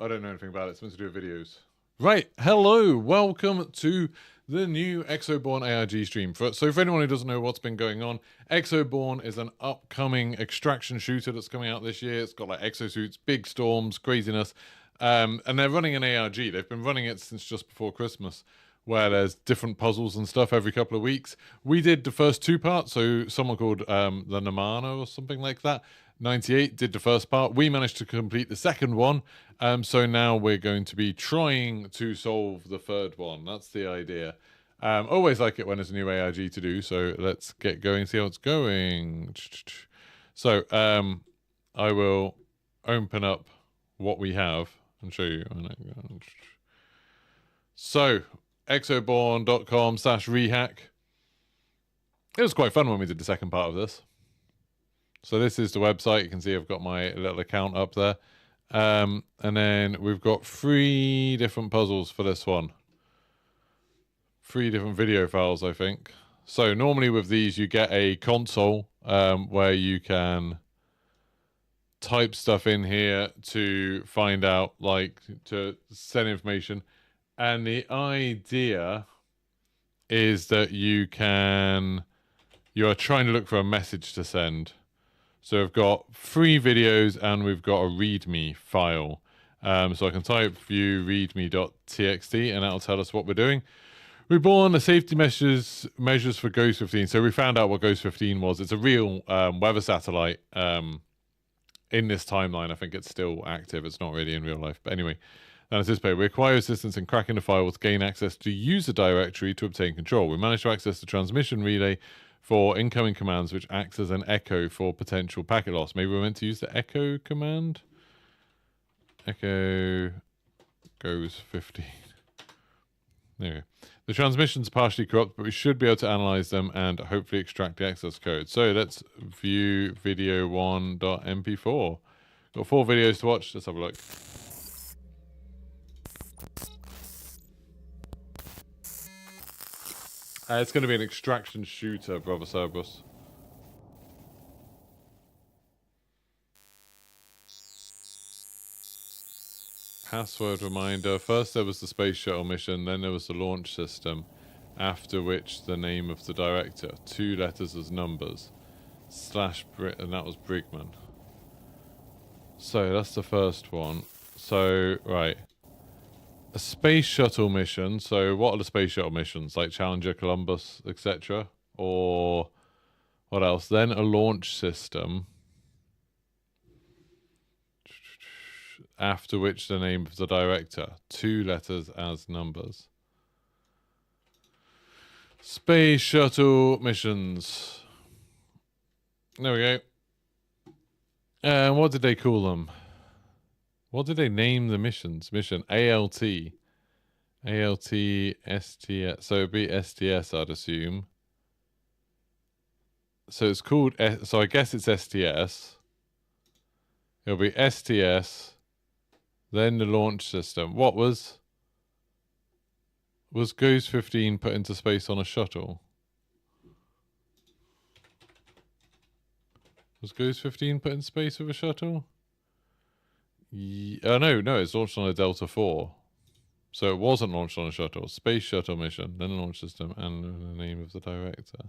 I don't know anything about it. It's meant to do with videos. Right. Hello. Welcome to the new Exoborne ARG stream. So for anyone who doesn't know what's been going on, Exoborne is an upcoming extraction shooter that's coming out this year. It's got like exosuits, big storms, craziness. And they're running an ARG. They've been running it since just before Christmas, where there's different puzzles and stuff every couple of weeks. We did the first two parts, so someone called the Namana or something like that, 98, did the first part. We managed to complete the second one, so now we're going to be trying to solve the third one. That's the idea. Always like it when there's a new ARG to do, so let's get going, see how it's going. So I will open up what we have and show you. So exoborne.com/rehack. It was quite fun when we did the second part of this. So this is the website. You can see I've got my little account up there. And then we've got 3 different puzzles for this one. 3 different video files, I think. So normally with these you get a console where you can type stuff in here to find out, like, to send information. And the idea is that you are trying to look for a message to send. So we've got 3 videos and we've got a readme file. So I can type view readme.txt and that'll tell us what we're doing. Reborn, the safety measures for Ghost 15. So we found out what Ghost 15 was. It's a real weather satellite. In this timeline, I think it's still active. It's not really in real life. But anyway, we acquire assistance in cracking the firewall to gain access to user directory to obtain control. We managed to access the transmission relay for incoming commands, which acts as an echo for potential packet loss. Maybe we're meant to use the echo command. Echo goes 15. There we go. The transmission's partially corrupt, but we should be able to analyze them and hopefully extract the access code. So let's view video1.mp4. Got 4 videos to watch. Let's have a look. It's going to be an extraction shooter, Brother Cerberus. Password reminder. First there was the space shuttle mission, then there was the launch system, after which the name of the director, 2 letters as numbers, and that was Brigman. So that's the first one. So, right. A space shuttle mission. So what are the space shuttle missions? Like Challenger, Columbus, etc. Or what else? Then a launch system. After which the name of the director. 2 letters as numbers. Space shuttle missions. There we go. And what did they call them? What did they name the missions? Mission ALT. ALT, STS. So it'd be STS, I'd assume. So it's called... So I guess it's STS. It'll be STS. Then the launch system. What was... Was Ghost 15 put into space on a shuttle? Was Ghost 15 put in space with a shuttle? No, it's launched on a Delta 4. So it wasn't launched on a shuttle. Space shuttle mission, then a launch system, and the name of the director.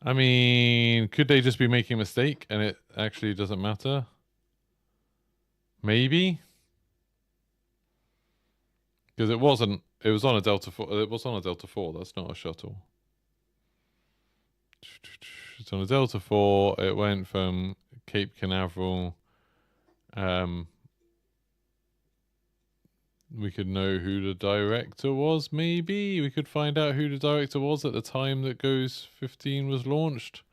I mean, could they just be making a mistake and it actually doesn't matter? Maybe. Because it was on a Delta 4. It was on a Delta 4. That's not a shuttle. It's on a Delta 4. It went from Cape Canaveral. We could know who the director was, maybe. We could find out who the director was at the time that Ghost 15 was launched.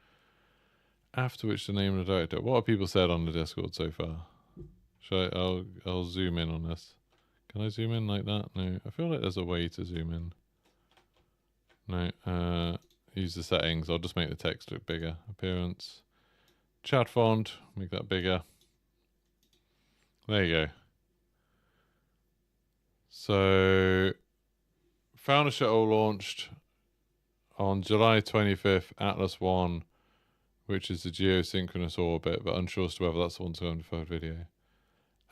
After which the name of the director. What have people said on the Discord so far? I'll zoom in on this. Can I zoom in like that? No. I feel like there's a way to zoom in. No. Use the settings. I'll just make the text look bigger. Appearance. Chat font. Make that bigger. There you go. So, Founder Shuttle launched on July 25th, Atlas 1, which is the geosynchronous orbit, but unsure as to whether that's the one to go in the third video.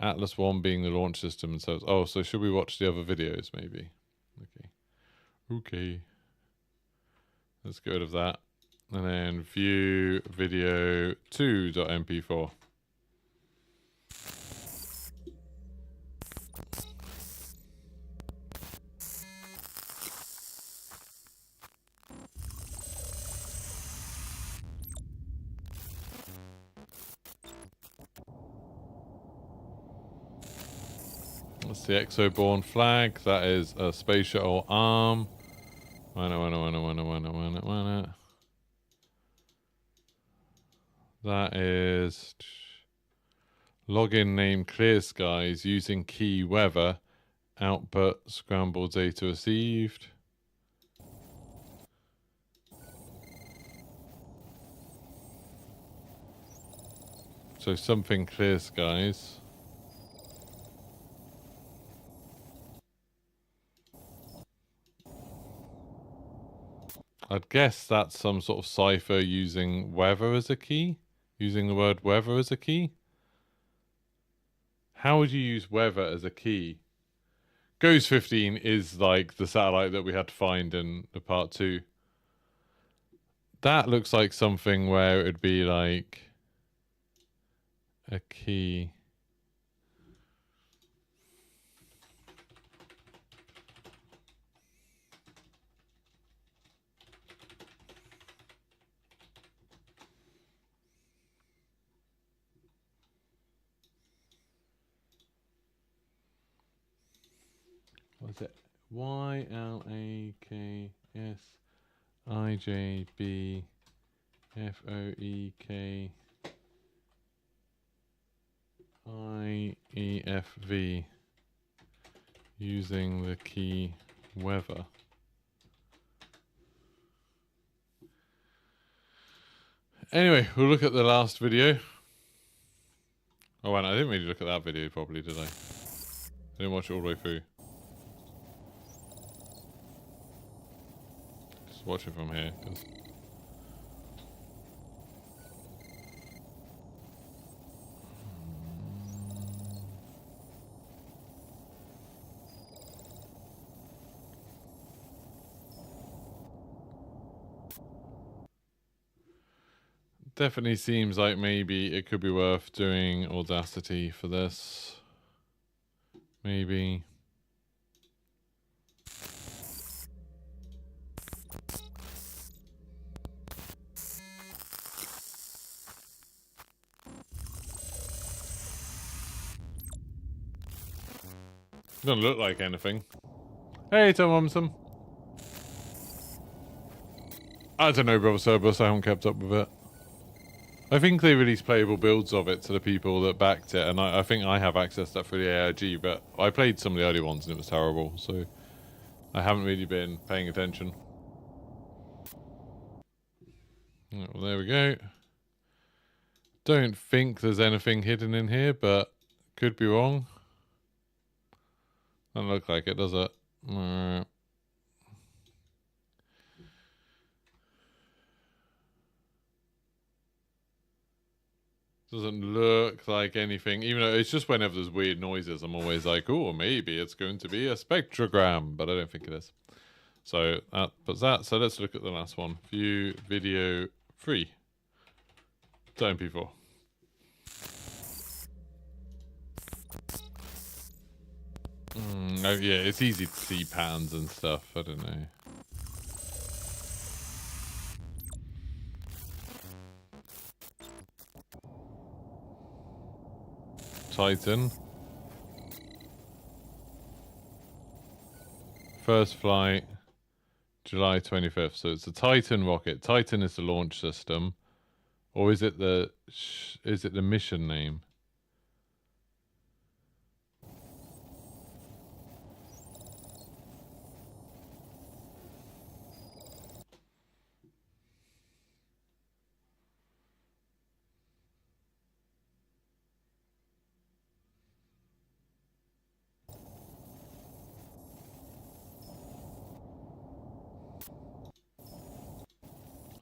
Atlas 1 being the launch system and so. Oh, so should we watch the other videos maybe? Okay. Let's get rid of that. And then view video 2.mp4. That's the Exoborne flag. That is a space shuttle arm. That is login name clear skies using key weather. Output scrambled data received. So something clear skies. I'd guess that's some sort of cipher using weather as a key. Using the word weather as a key. How would you use weather as a key? Ghost 15 is like the satellite that we had to find in the part 2. That looks like something where it would be like a key. What is it? YLAKSIJBFOEKIEFV using the key weather. Anyway, we'll look at the last video. Oh, and I didn't really look at that video properly, did I? I didn't watch it all the way through. Just watch it from here, cause definitely seems like maybe it could be worth doing Audacity for this. Maybe. Doesn't look like anything. Hey, Tom Umsum. I don't know, Brother Cerberus. I haven't kept up with it. I think they released playable builds of it to the people that backed it, and I think I have access to that through the ARG, but I played some of the early ones and it was terrible, so I haven't really been paying attention. Well, there we go. Don't think there's anything hidden in here, but could be wrong. Doesn't look like it, does it? Doesn't look like anything, even though it's just whenever there's weird noises, I'm always like, oh, maybe it's going to be a spectrogram, but I don't think it is. So that puts that. So let's look at the last one. View video 3. MP4. Oh, yeah, it's easy to see patterns and stuff. I don't know. Titan. First flight, July 25th. So it's a Titan rocket. Titan is the launch system. Or is it the mission name?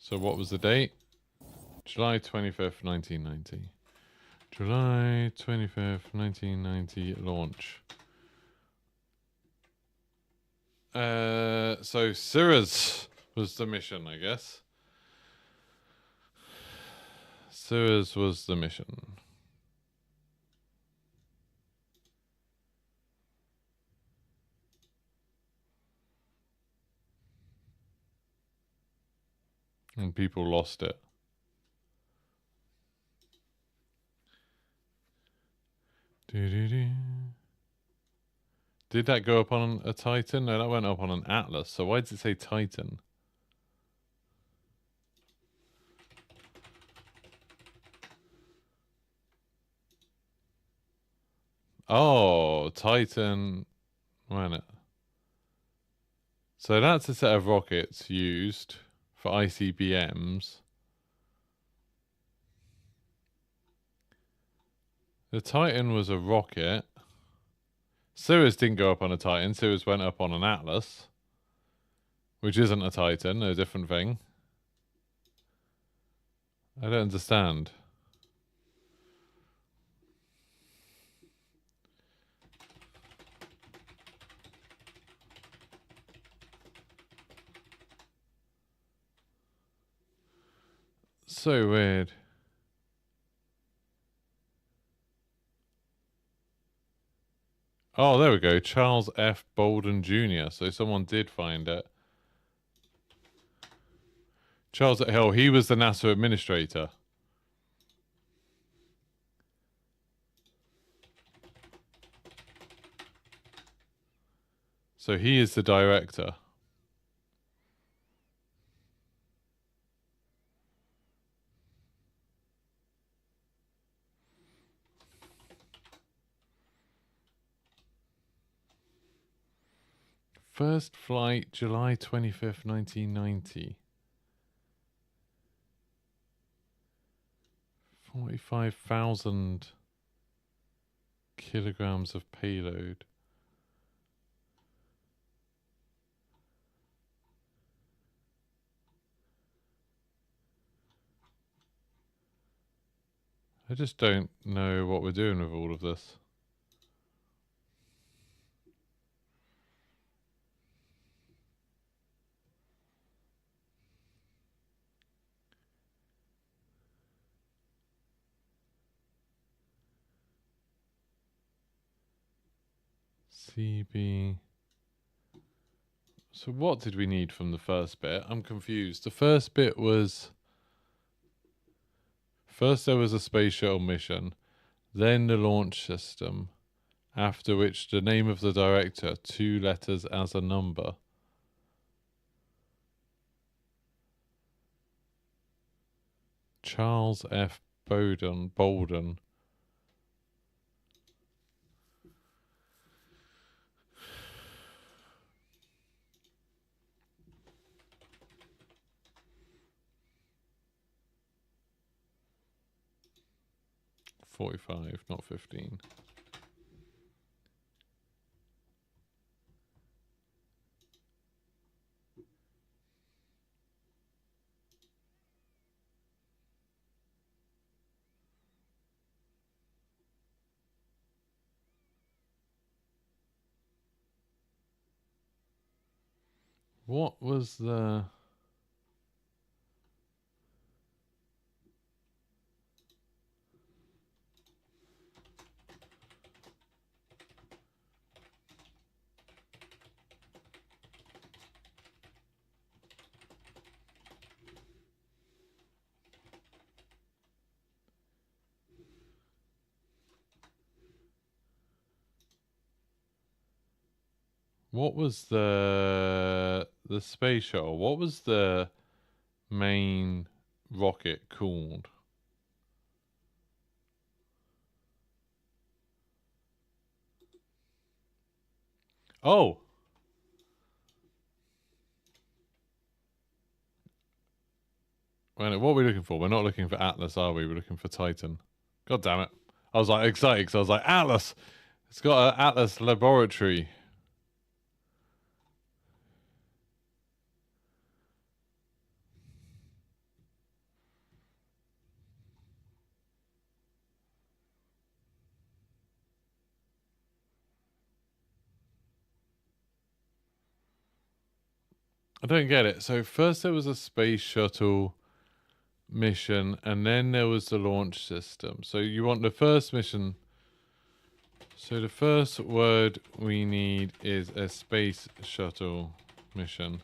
So what was the date? July 25th, 1990. July 25th, 1990 launch. So Cirrus was the mission, I guess. Cirrus was the mission. And people lost it. Did that go up on a Titan? No, that went up on an Atlas. So why did it say Titan? Oh, Titan. Wait a minute. So that's a set of rockets used for ICBMs. The Titan was a rocket. Cirrus didn't go up on a Titan. Cirrus went up on an Atlas, which isn't a Titan, a different thing. I don't understand. So weird. Oh, there we go. Charles F. Bolden Jr. So someone did find it. Charles Hill, he was the NASA administrator. So he is the director. First flight, July 25th, 1990. 45,000 kilograms of payload. I just don't know what we're doing with all of this. CB. So what did we need from the first bit? I'm confused. The first bit was... First there was a space shuttle mission, then the launch system, after which the name of the director, 2 letters as a number. Charles F. Bolden. $45, not 15. What was the... What was the space shuttle? What was the main rocket called? Oh! What are we looking for? We're not looking for Atlas, are we? We're looking for Titan. God damn it. I was like excited because I was like, Atlas! It's got an Atlas laboratory. I don't get it. So first there was a space shuttle mission, and then there was the launch system. So you want the first mission. So the first word we need is a space shuttle mission.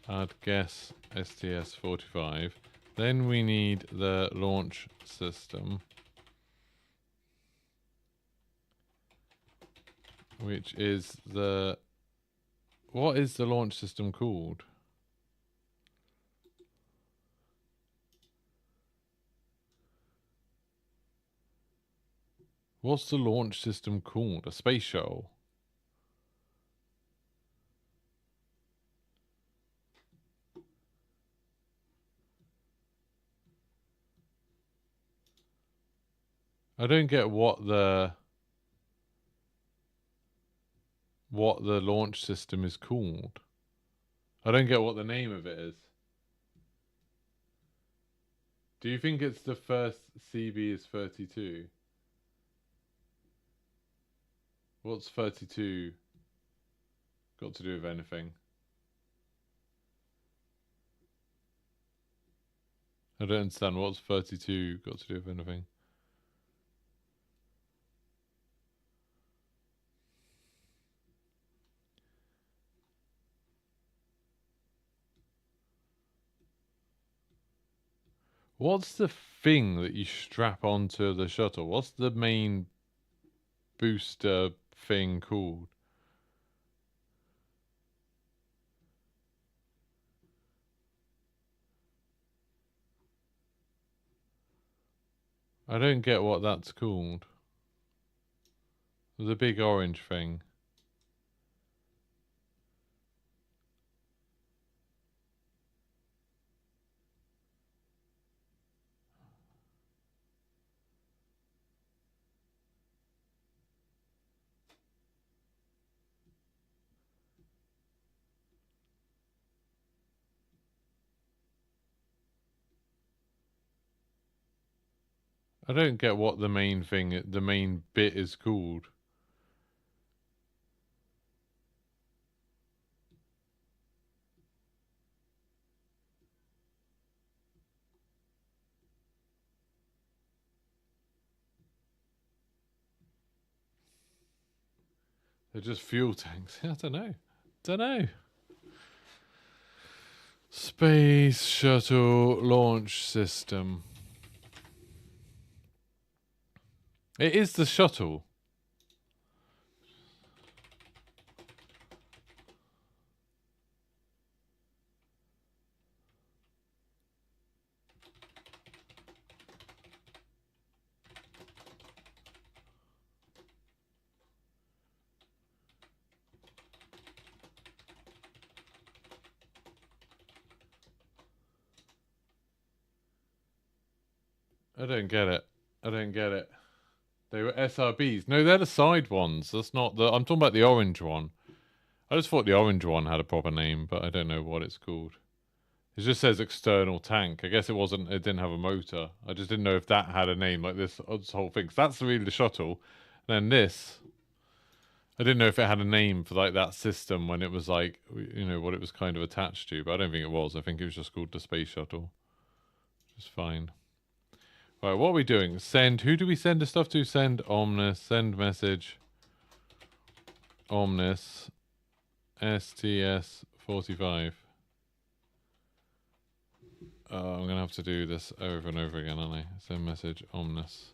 I'd guess STS-45. Then we need the launch system, which is the... What is the launch system called? What's the launch system called? A space shuttle? I don't get what the launch system is called. I don't get what the name of it is. Do you think it's the first CB is 32? What's 32 got to do with anything? I don't understand. What's 32 got to do with anything? What's the thing that you strap onto the shuttle? What's the main booster thing called? I don't get what that's called. The big orange thing. I don't get what the main thing, the main bit is called. They're just fuel tanks. I don't know. Don't know. Space Shuttle Launch System. It is the shuttle. I don't get it. I don't get it. They were SRBs. No, they're the side ones. That's not the... I'm talking about the orange one. I just thought the orange one had a proper name, but I don't know what it's called. It just says external tank. I guess it wasn't... It didn't have a motor. I just didn't know if that had a name like this whole thing. 'Cause that's really the shuttle. And then this... I didn't know if it had a name for like that system when it was like, you know, what it was kind of attached to. But I don't think it was. I think it was just called the space shuttle. Which is fine. Right, what are we doing? Send. Who do we send the stuff to? Send Omnis. Send message. Omnis. STS-45. I'm going to have to do this over and over again, aren't I? Send message Omnis.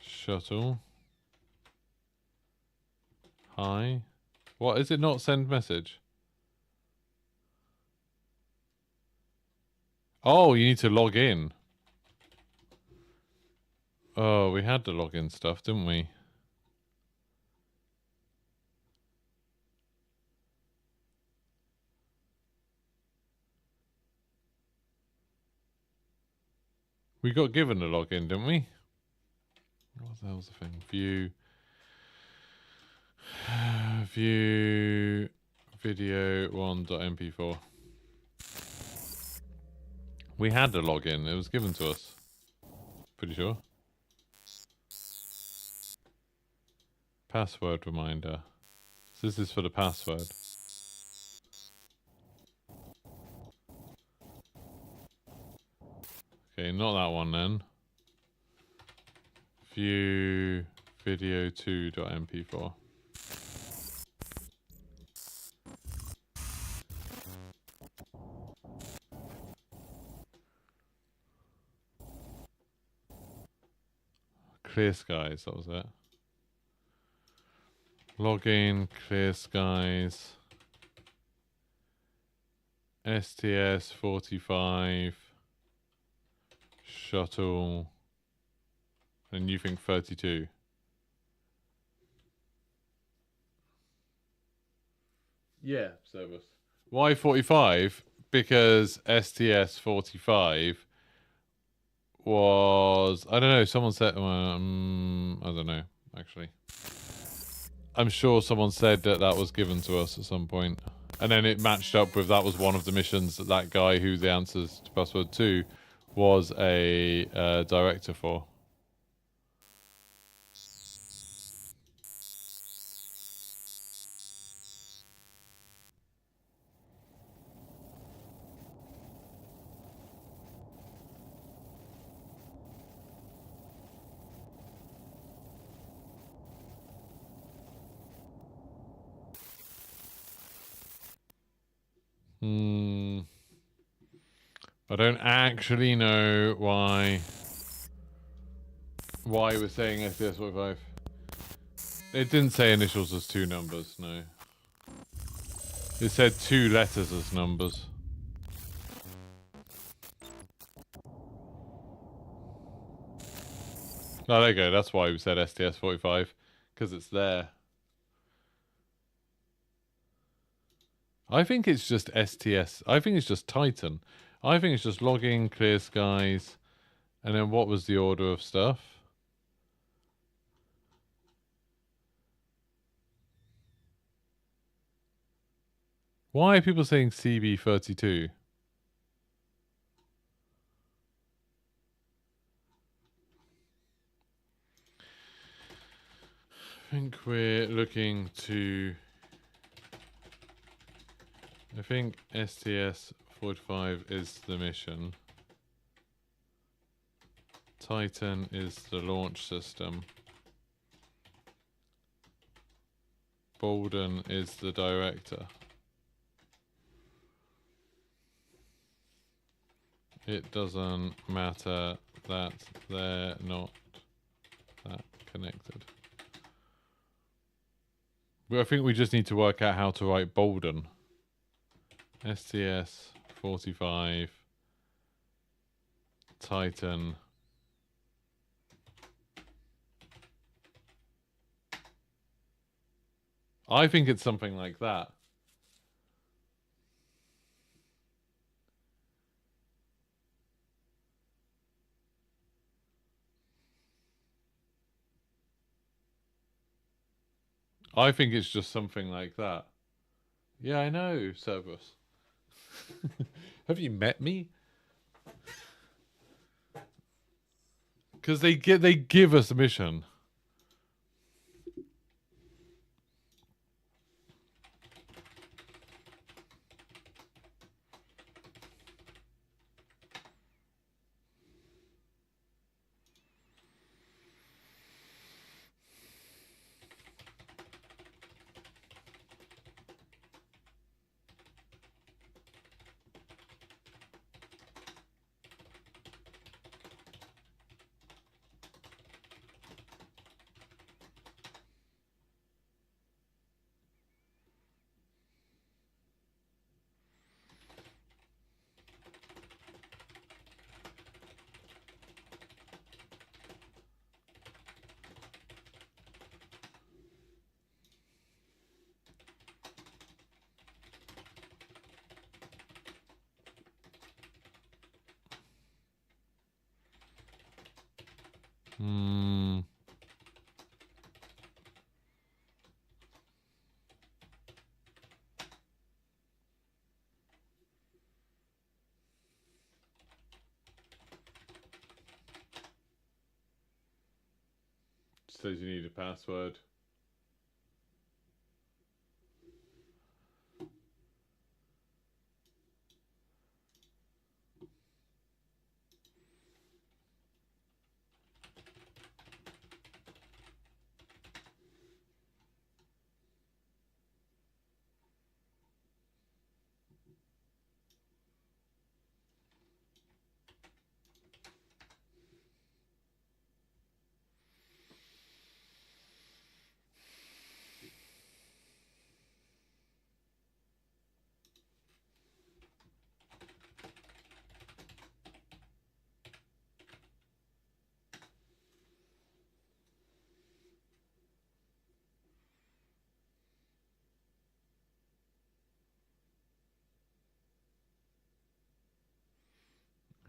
Shuttle. Hi. What? Is it not send message? Oh, you need to log in. Oh, we had the login stuff, didn't we? We got given a login, didn't we? What the hell's the thing? View. View video 1.mp4. We had a login. It was given to us. Pretty sure. Password reminder. So this is for the password. Okay, not that one then. View video2.mp4. Clear skies, that was it. Login, clear skies. STS 45. Shuttle. And you think 32. Yeah, service. Why 45? Because STS 45 was, I don't know, someone said, I don't know, actually. I'm sure someone said that that was given to us at some point. And then it matched up with, that was one of the missions that that guy who the answers to password 2 was a director for. I don't actually know why we're saying STS 45. It didn't say initials as 2 numbers, no. It said 2 letters as numbers. Oh, there you go. That's why we said STS 45. Because it's there. I think it's just STS. I think it's just Titan. I think it's just logging, clear skies. And then what was the order of stuff? Why are people saying CB32? I think we're looking to... I think STS 45 is the mission. Titan is the launch system. Bolden is the director. It doesn't matter that they're not that connected. But I think we just need to work out how to write Bolden. STS 45 Titan. I think it's something like that. I think it's just something like that. Yeah, I know, Cerberus. Have you met me? Because they give us a mission. Says you need a password.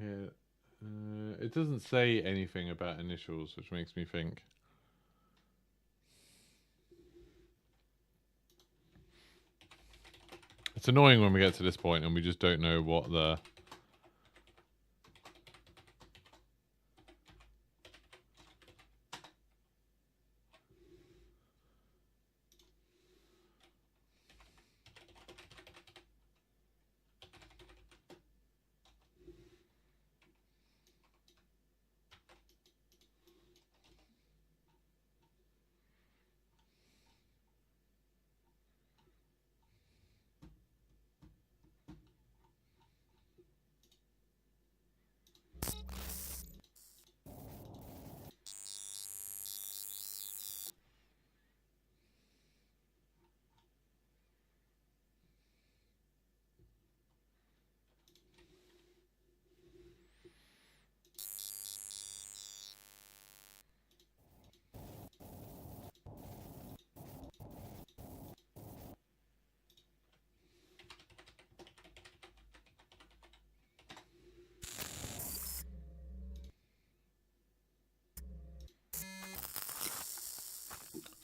Here, it doesn't say anything about initials, which makes me think. It's annoying when we get to this point and we just don't know what the...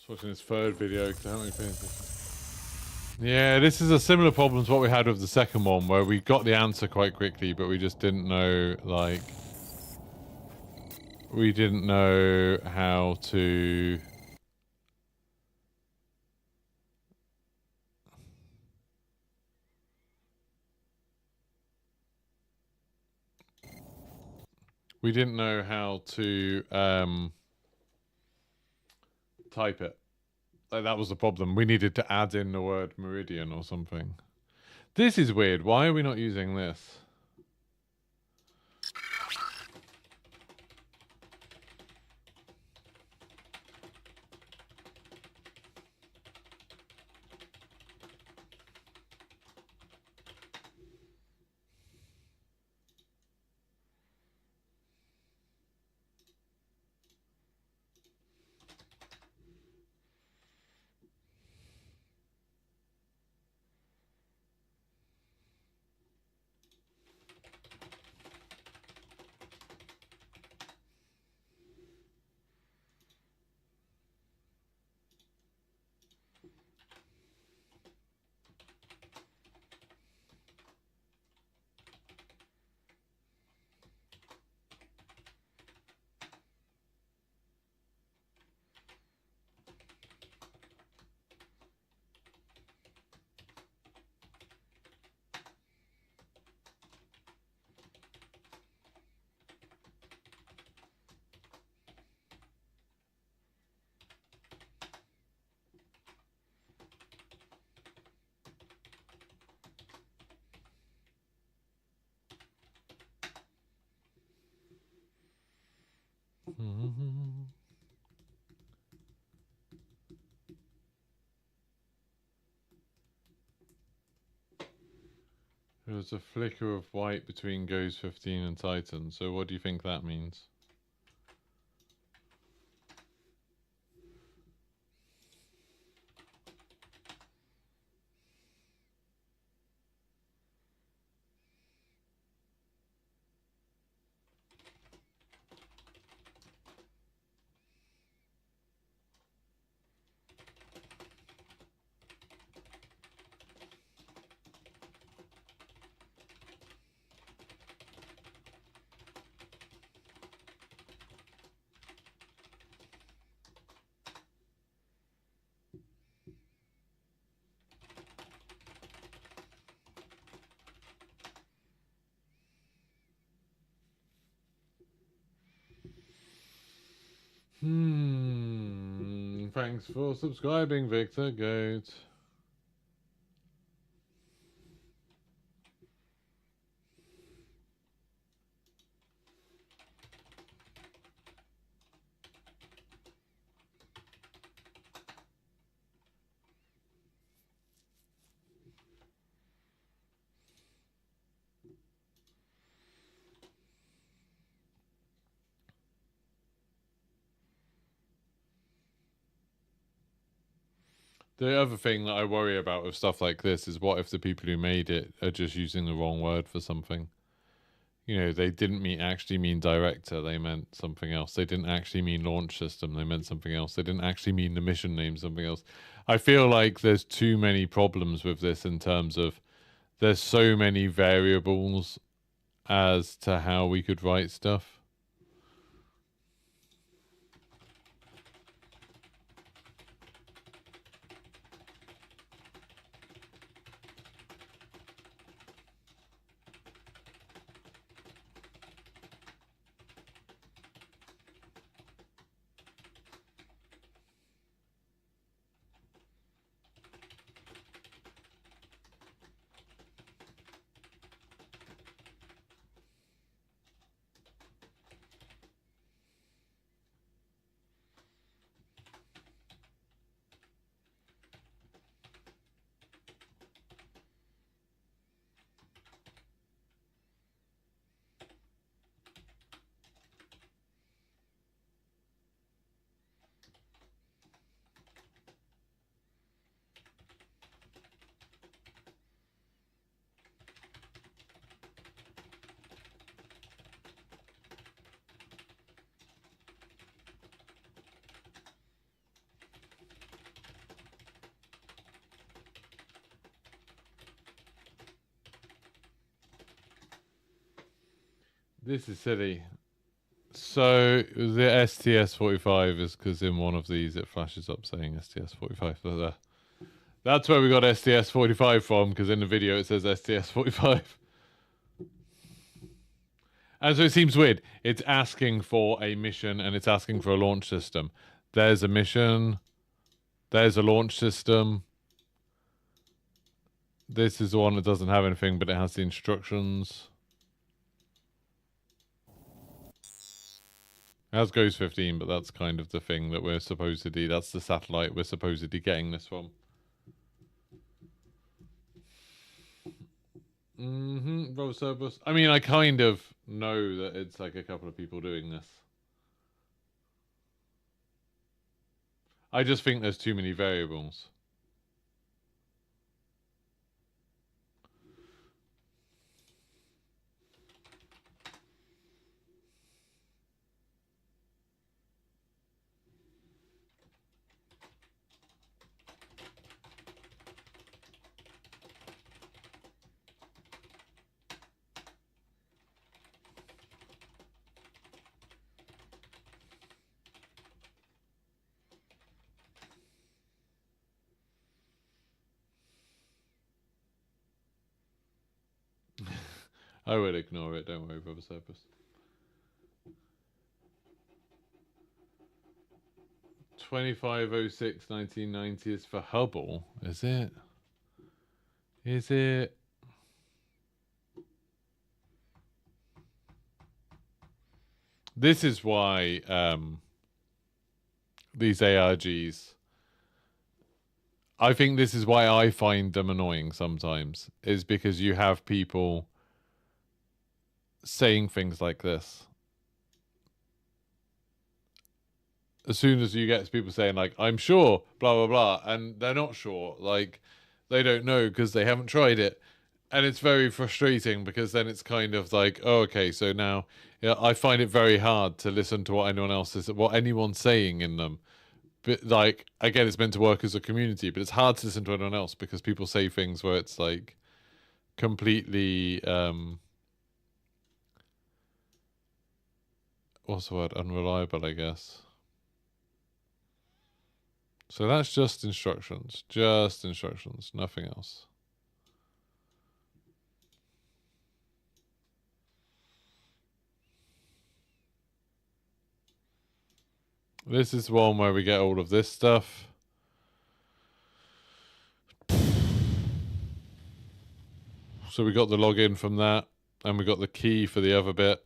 Watching this third video because I haven't been paying attention. Yeah, this is a similar problem to what we had with the second one, where we got the answer quite quickly, but we just didn't know, like, we didn't know how to... We didn't know how to type it. Like, that was the problem. We needed to add in the word meridian or something. This is weird. Why are we not using this? There was a flicker of white between Goes 15 and Titan. So what do you think that means? Thanks for subscribing, Victor Goat. The other thing that I worry about with stuff like this is what if the people who made it are just using the wrong word for something? you know, they didn't actually mean director. They meant something else. They didn't actually mean launch system. They meant something else. They didn't actually mean the mission name, something else. I feel like there's too many problems with this in terms of there's so many variables as to how we could write stuff. This is silly. So the STS-45 is because in one of these it flashes up saying STS-45. That's where we got STS-45 from, because in the video it says STS-45. And so it seems weird. It's asking for a mission and it's asking for a launch system. There's a mission. There's a launch system. This is the one that doesn't have anything, but it has the instructions. As goes 15, but that's kind of the thing that we're supposedly... That's the satellite we're supposedly getting this from. Robocerbus. I mean, I kind of know that it's like a couple of people doing this. I just think there's too many variables. I would ignore it, don't worry, Robocerbus. 2506-1990 is for Hubble, is it? Is it? This is why these ARGs... I think this is why I find them annoying sometimes, is because you have people saying things like this. As soon as you get people saying, like, I'm sure, blah, blah, blah, and they're not sure. Like, they don't know because they haven't tried it. And it's very frustrating because then it's kind of like, oh, okay, so now I find it very hard to listen to what anyone else is, what anyone's saying in them. But, like, again, it's meant to work as a community, but it's hard to listen to anyone else because people say things where it's, like, completely... what's the word? Unreliable, I guess. So that's just instructions. Just instructions. Nothing else. This is one where we get all of this stuff. So we got the login from that. And we got the key for the other bit.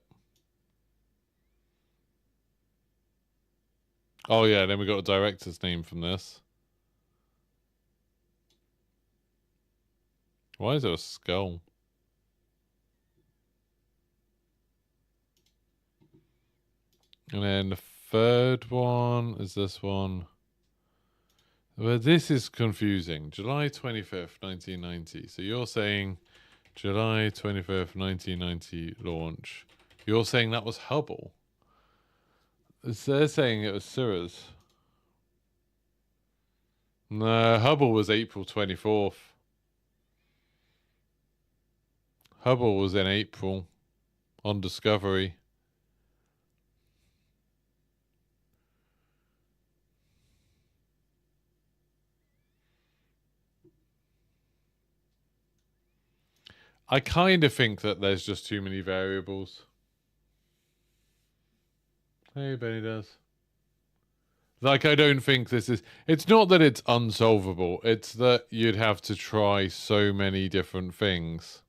Oh yeah, then we got a director's name from this. Why is there a skull? And then the third one is this one. Well, this is confusing. July 25th, 1990. So you're saying July 25th, 1990 launch. You're saying that was Hubble? They're saying it was Cirrus. No, Hubble was April 24th. Hubble was in April on Discovery. I kind of think that there's just too many variables. Hey, Benny does. Like, I don't think this is... It's not that it's unsolvable. It's that you'd have to try so many different things.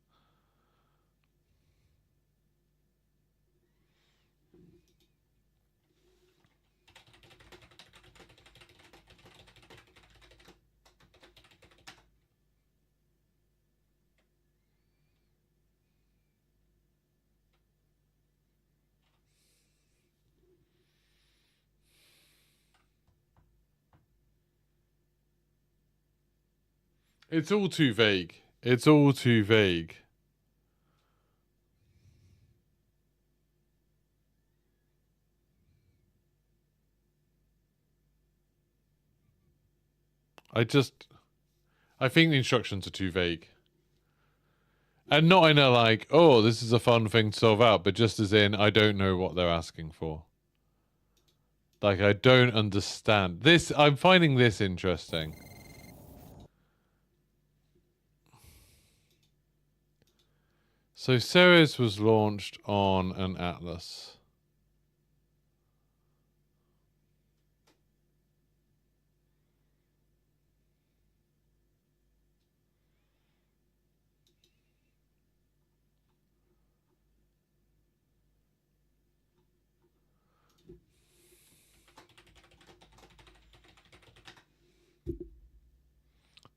It's all too vague. It's all too vague. I think the instructions are too vague. And not in a like, oh, this is a fun thing to solve out, but just as in, I don't know what they're asking for. Like, I don't understand. This, I'm finding this interesting. So Ceres was launched on an Atlas.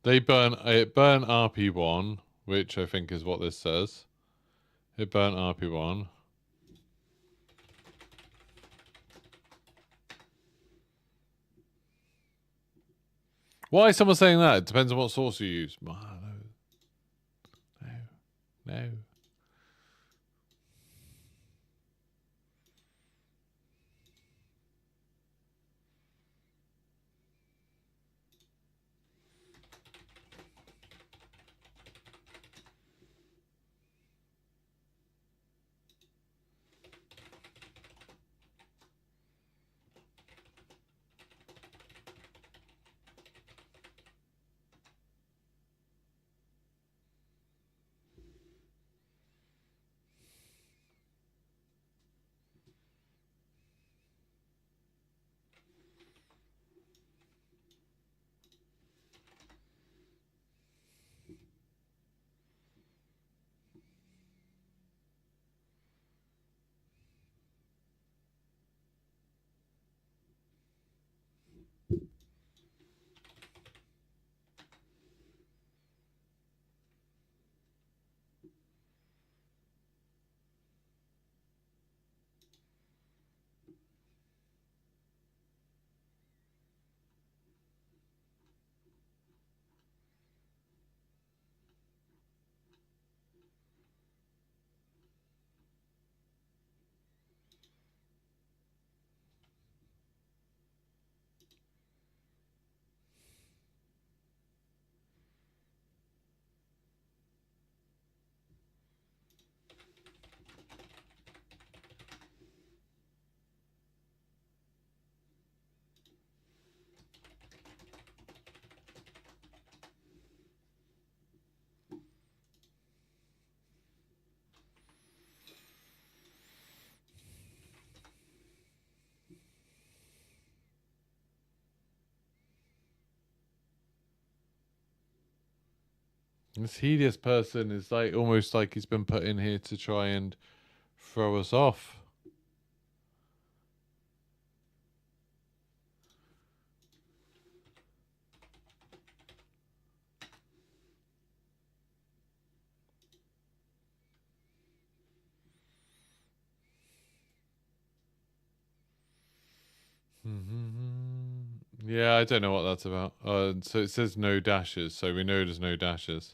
It burnt RP1, which I think is what this says. It burnt RP1. Why is someone saying that? It depends on what source you use. No. No. This hideous person is like almost like he's been put in here to try and throw us off. Yeah, I don't know what that's about. So it says no dashes, so we know there's no dashes.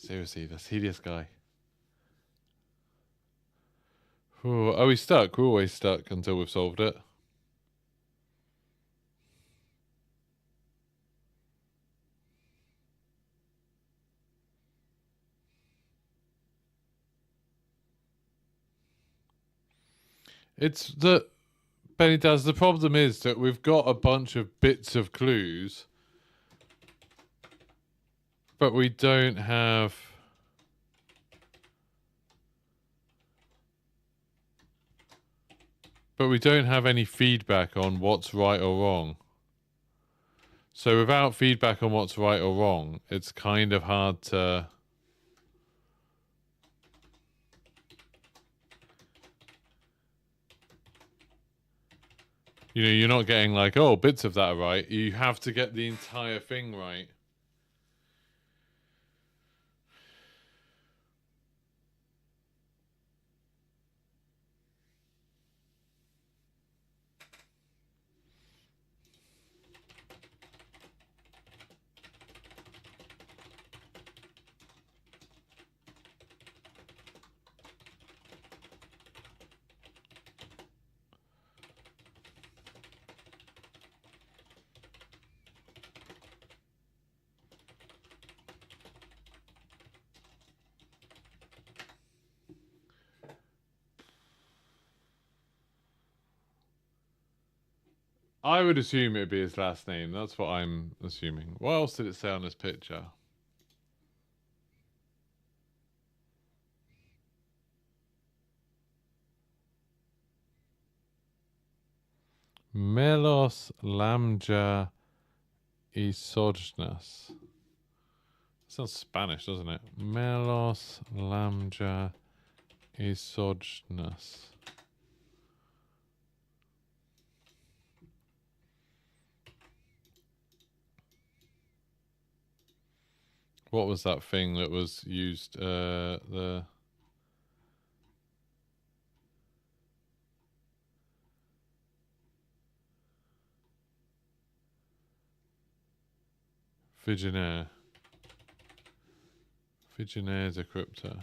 Seriously, this hideous guy. Ooh, are we stuck? We're always stuck until we've solved it. It's the... Benny does. The problem is that we've got a bunch of bits of clues, but we don't have... But we don't have any feedback on what's right or wrong. So without feedback on what's right or wrong, it's kind of hard to... You know, you're not getting like, oh, bits of that are right. You have to get the entire thing right. I would assume it'd be his last name. That's what I'm assuming. What else did it say on this picture? Melos lambda isognas. Sounds Spanish, doesn't it? Melos lambda isognas. What was that thing that was used? The Visionaire. Visionaire decryptor.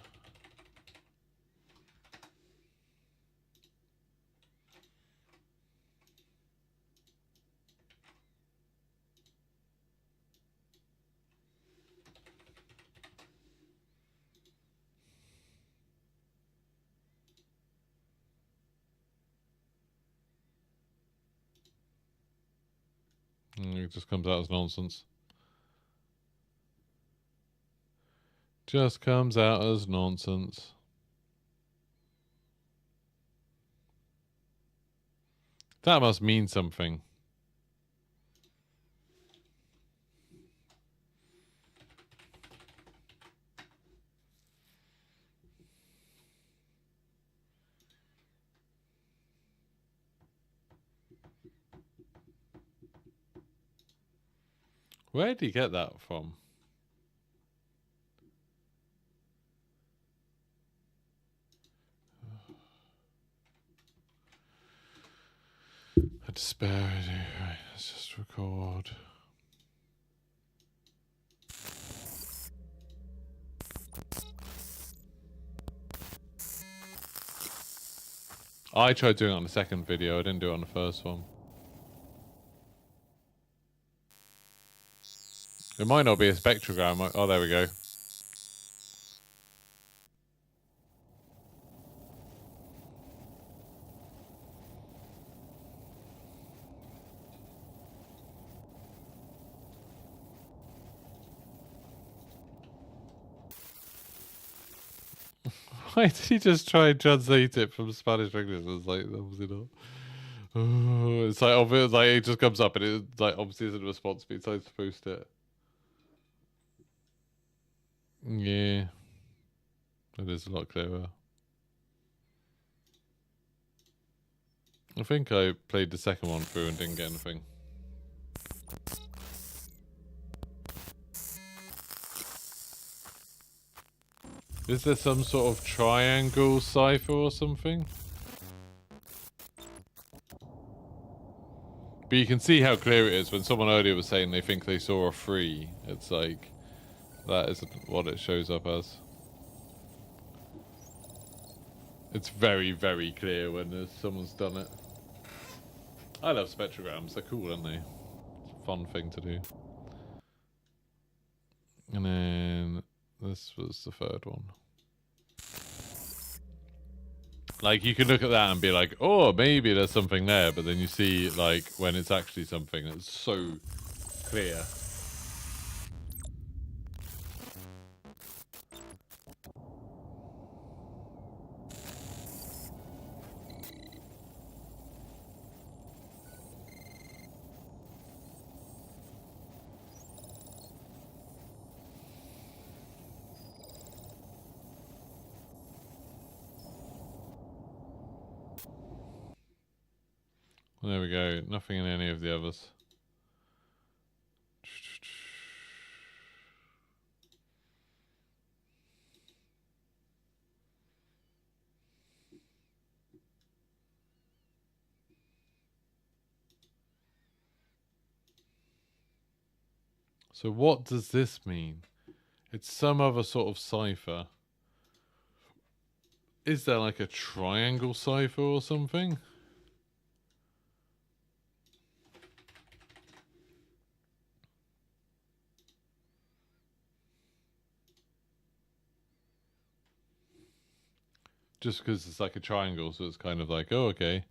It just comes out as nonsense. Just comes out as nonsense. That must mean something. Where did he get that from? A disparity. Right, let's just record. I tried doing it on the second video. I didn't do it on the first one. It might not be a spectrogram. Oh, there we go. Why did he just try and translate it from Spanish to English? It's like, obviously not. Oh, it's like, obviously, like, it just comes up and it like obviously isn't a response, but he decides to post it. Yeah. It is a lot clearer. I think I played the second one through and didn't get anything. Is there some sort of triangle cipher or something? But you can see how clear it is when someone earlier was saying they think they saw a 3. It's like, that isn't what it shows up as. It's very, very clear when someone's done it. I love spectrograms. They're cool, aren't they? It's a fun thing to do. And then this was the third one. Like, you can look at that and be like, oh, maybe there's something there. But then you see, like, when it's actually something that's so clear. There we go. Nothing in any of the others. So what does this mean? It's some other sort of cipher. Is there like a triangle cipher or something? Just because it's like a triangle, so it's kind of like, oh, okay.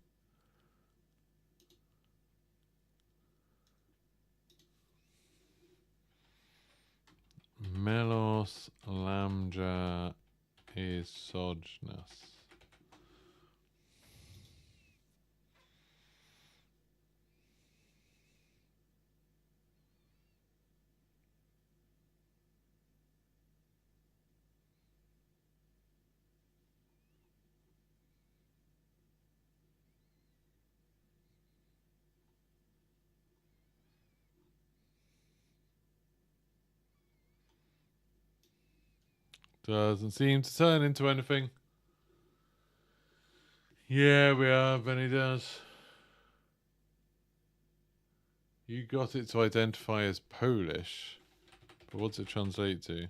Melos lambda exogenous. Doesn't seem to turn into anything. Yeah, we are, Benny does. You got it to identify as Polish. But what's it translate to?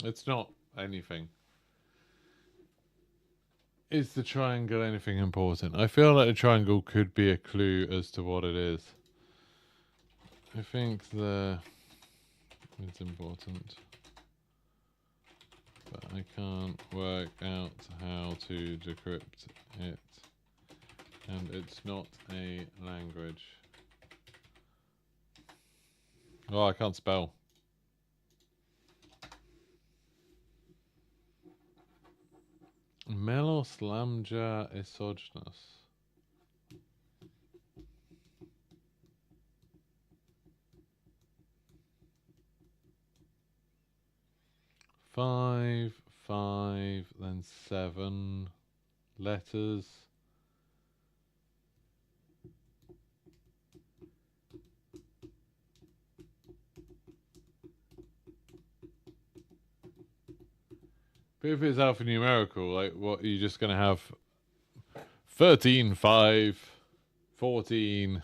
It's not anything. Is the triangle anything important? I feel like the triangle could be a clue as to what it is. I think it's important. But I can't work out how to decrypt it. And it's not a language. Oh, I can't spell. Melos lambda exogenous. Five, then 7 letters. But if it's alphanumerical, like, what, are you just going to have 13, 5, 14,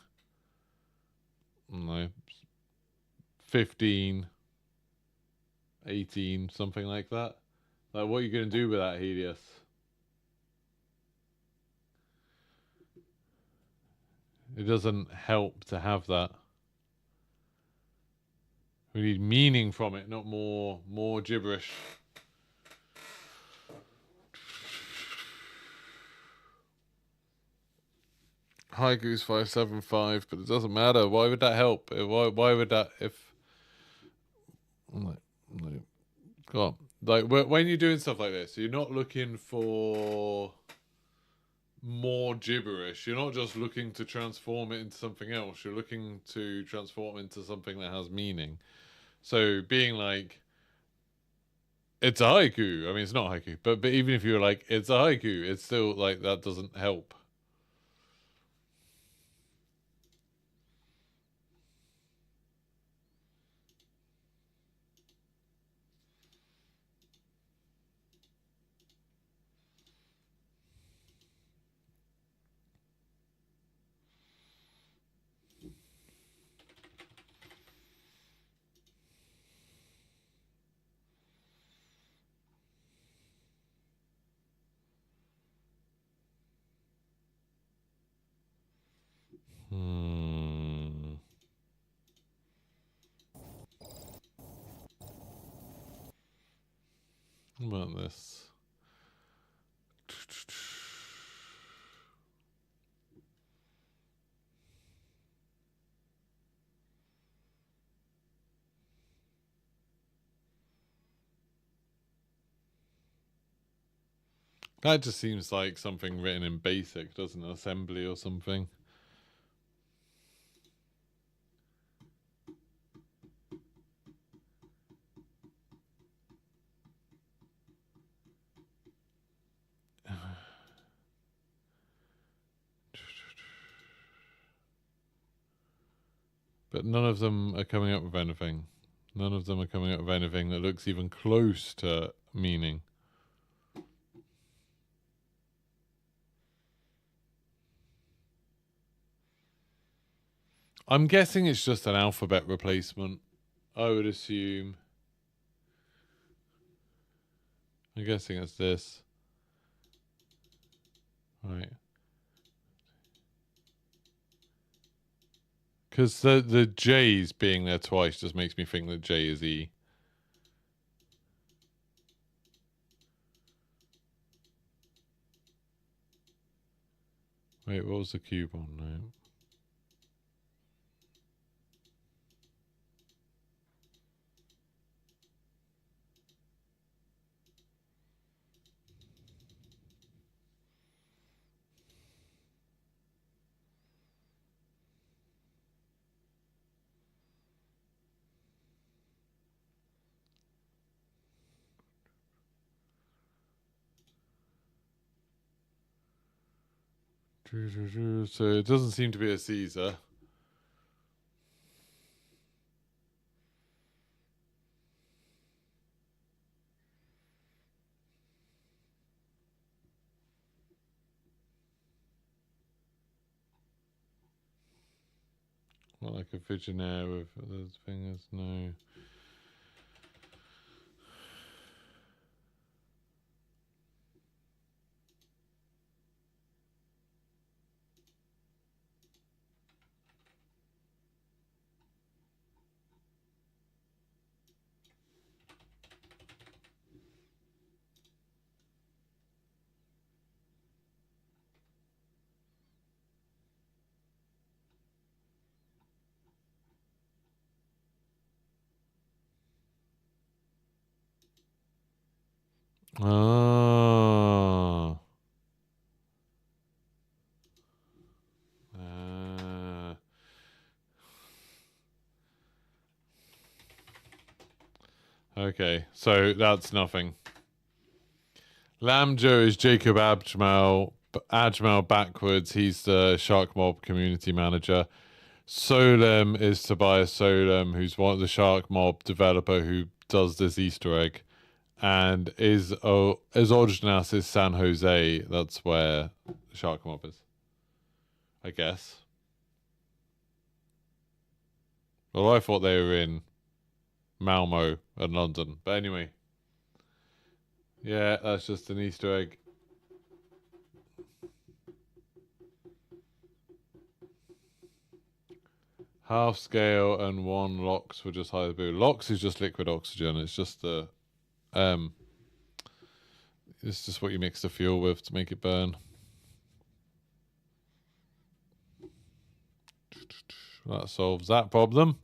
no, 15, 18, something like that? Like, what are you going to do with that, Helios? It doesn't help to have that. We need meaning from it, not more gibberish. Haiku's 575, but it doesn't matter. Why would that help? Why would that, if... No. Go on. Like, when you're doing stuff like this, you're not looking for more gibberish. You're not just looking to transform it into something else. You're looking to transform it into something that has meaning. So being like, it's a haiku. I mean, it's not a haiku, but even if you're like, it's a haiku, it's still like, that doesn't help. What about this? That just seems like something written in BASIC, doesn't it? Assembly or something. But none of them are coming up with anything. None of them are coming up with anything that looks even close to meaning. I'm guessing it's just an alphabet replacement. I would assume. I'm guessing it's this. Right. Because the J's being there twice just makes me think that J is E. Wait, what was the cube on? No. So it doesn't seem to be a Caesar. Not like a Visionaire with those fingers, no. Ah. Okay, so that's nothing. Lamjo is Jacob Ajmal backwards. He's the Shark Mob community manager. Solem is Tobias Solem, who's one of the Shark Mob developer who does this Easter egg. And Exoborne is San Jose. That's where Shark Mob is, I guess. Well, I thought they were in Malmo and London. But anyway. Yeah, that's just an Easter egg. Half scale and 1 LOX for just higher blue. LOX is just liquid oxygen. It's just the it's just what you mix the fuel with to make it burn. That solves that problem.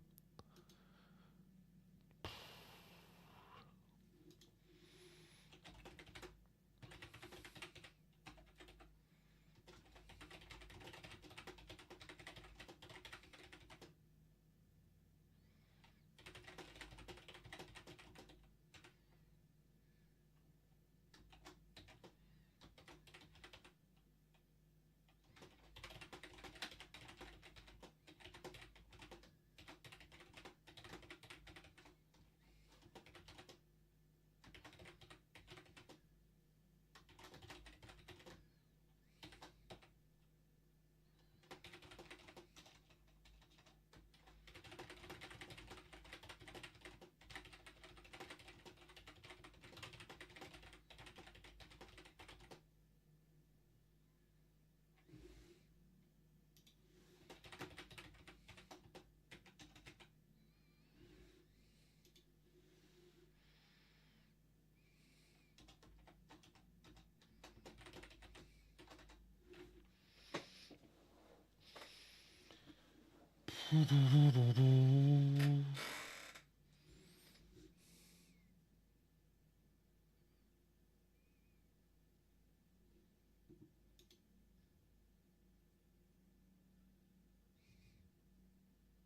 I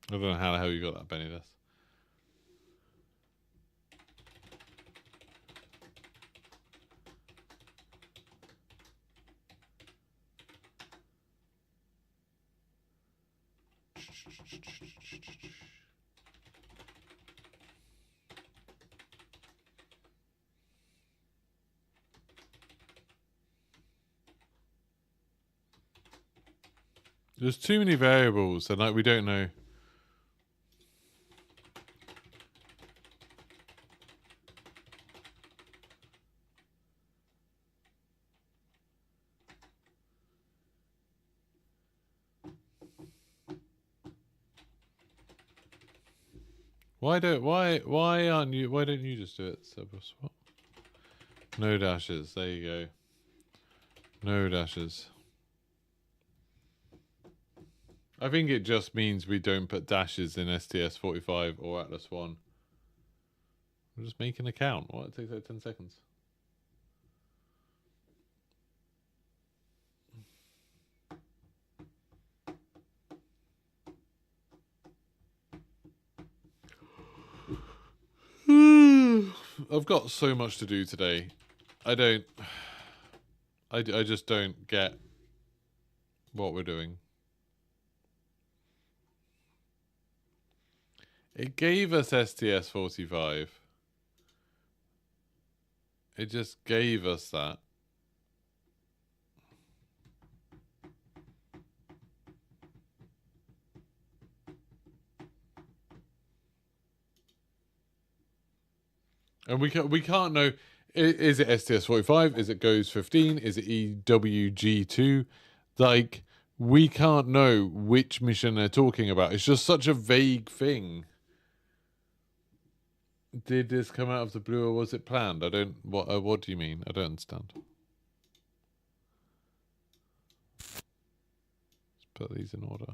don't know how the hell you got that, Benny. This. There's too many variables, and like we don't know. Why don't you just do it? Swap. No dashes. There you go. No dashes. I think it just means we don't put dashes in STS-45 or Atlas 1. I'm just making a count. What? It takes like 10 seconds. I've got so much to do today. I just don't get what we're doing. It gave us STS-45. It just gave us that. And we can't know, is it STS-45? Is it GOES 15? Is it EWG2? Like, we can't know which mission they're talking about. It's just such a vague thing. Did this come out of the blue or was it planned? I don't... What do you mean? I don't understand. Let's put these in order.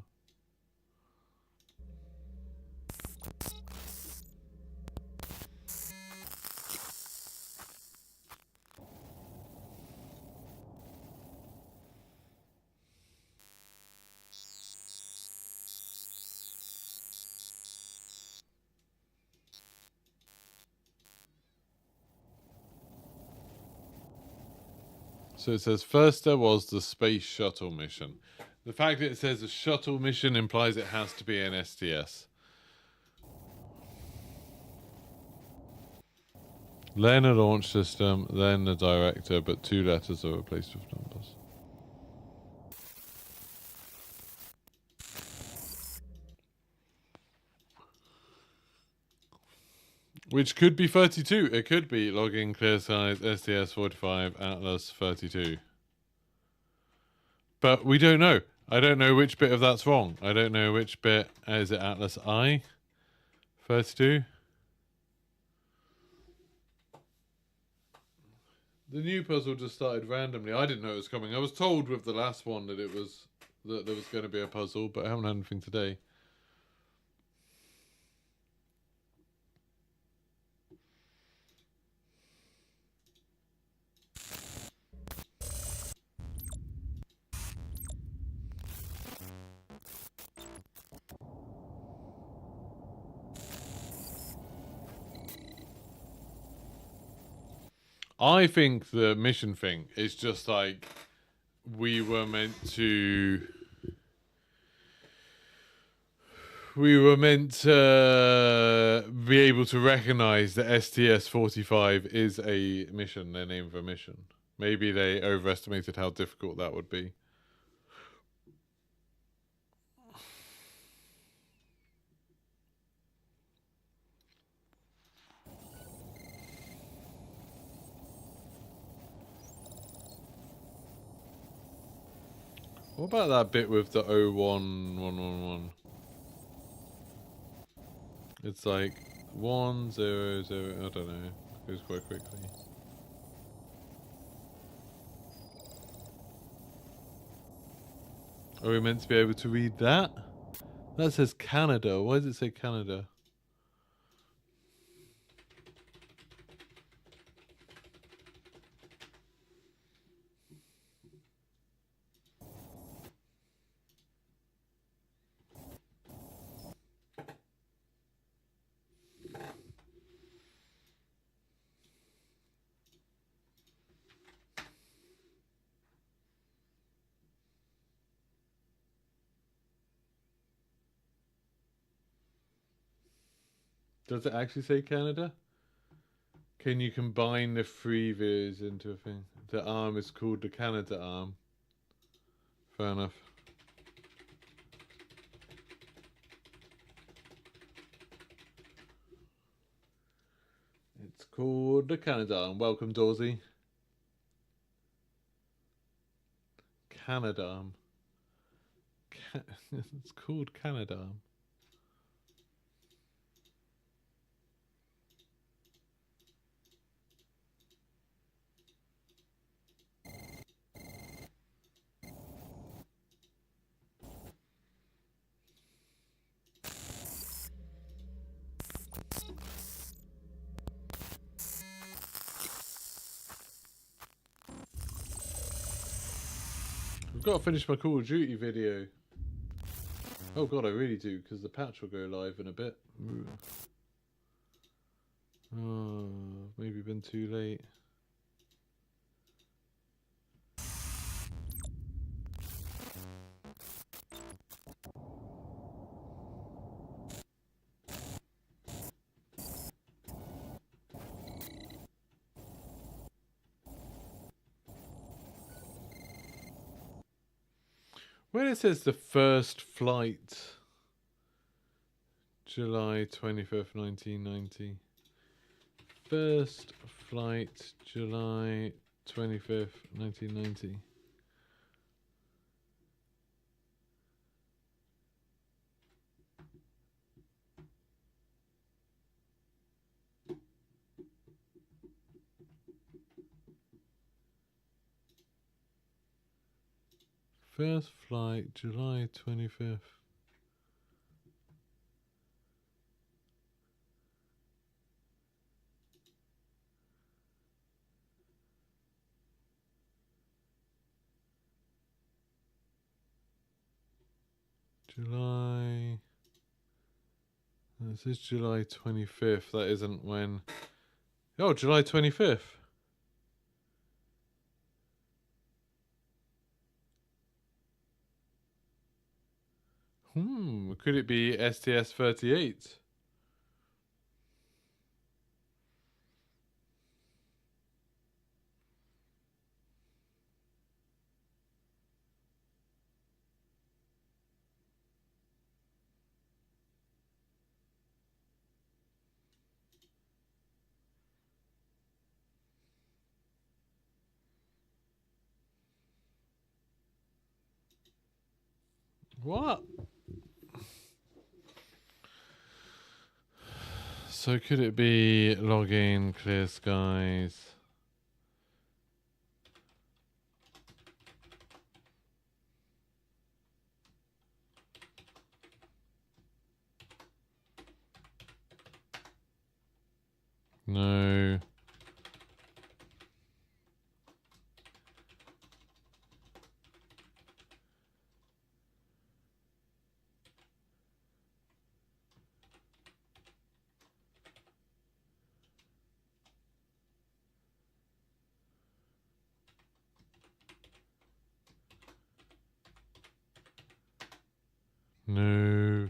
So it says, first there was the space shuttle mission. The fact that it says a shuttle mission implies it has to be an STS. Then a launch system, then the director, but 2 letters are replaced with numbers. Which could be 32. It could be login clear size STS-45 Atlas 32. But we don't know. I don't know which bit of that's wrong. I don't know which bit. Is it Atlas I? 32? The new puzzle just started randomly. I didn't know it was coming. I was told with the last one that there was going to be a puzzle, but I haven't had anything today. I think the mission thing is just like we were meant to be able to recognize that STS-45 is a mission, their name for a mission. Maybe they overestimated how difficult that would be. What about that bit with the 01111? It's like 100. I don't know. It goes quite quickly. Are we meant to be able to read that? That says Canada. Why does it say Canada? Does it actually say Canada? Can you combine the three views into a thing? The arm is called the Canada arm. Fair enough. It's called the Canada arm. Welcome, Dorsey. Canada arm. It's called Canada arm. I've got to finish my Call of Duty video. Oh god, I really do, because the patch will go live in a bit. Oh, maybe been too late. When it says the first flight, July 25th, 1990. First flight, July 25th, 1990. First flight, July 25th. July. This is July 25th. That isn't when. Oh, July 25th. Could it be STS-38? What? So could it be login, clear skies? No. No.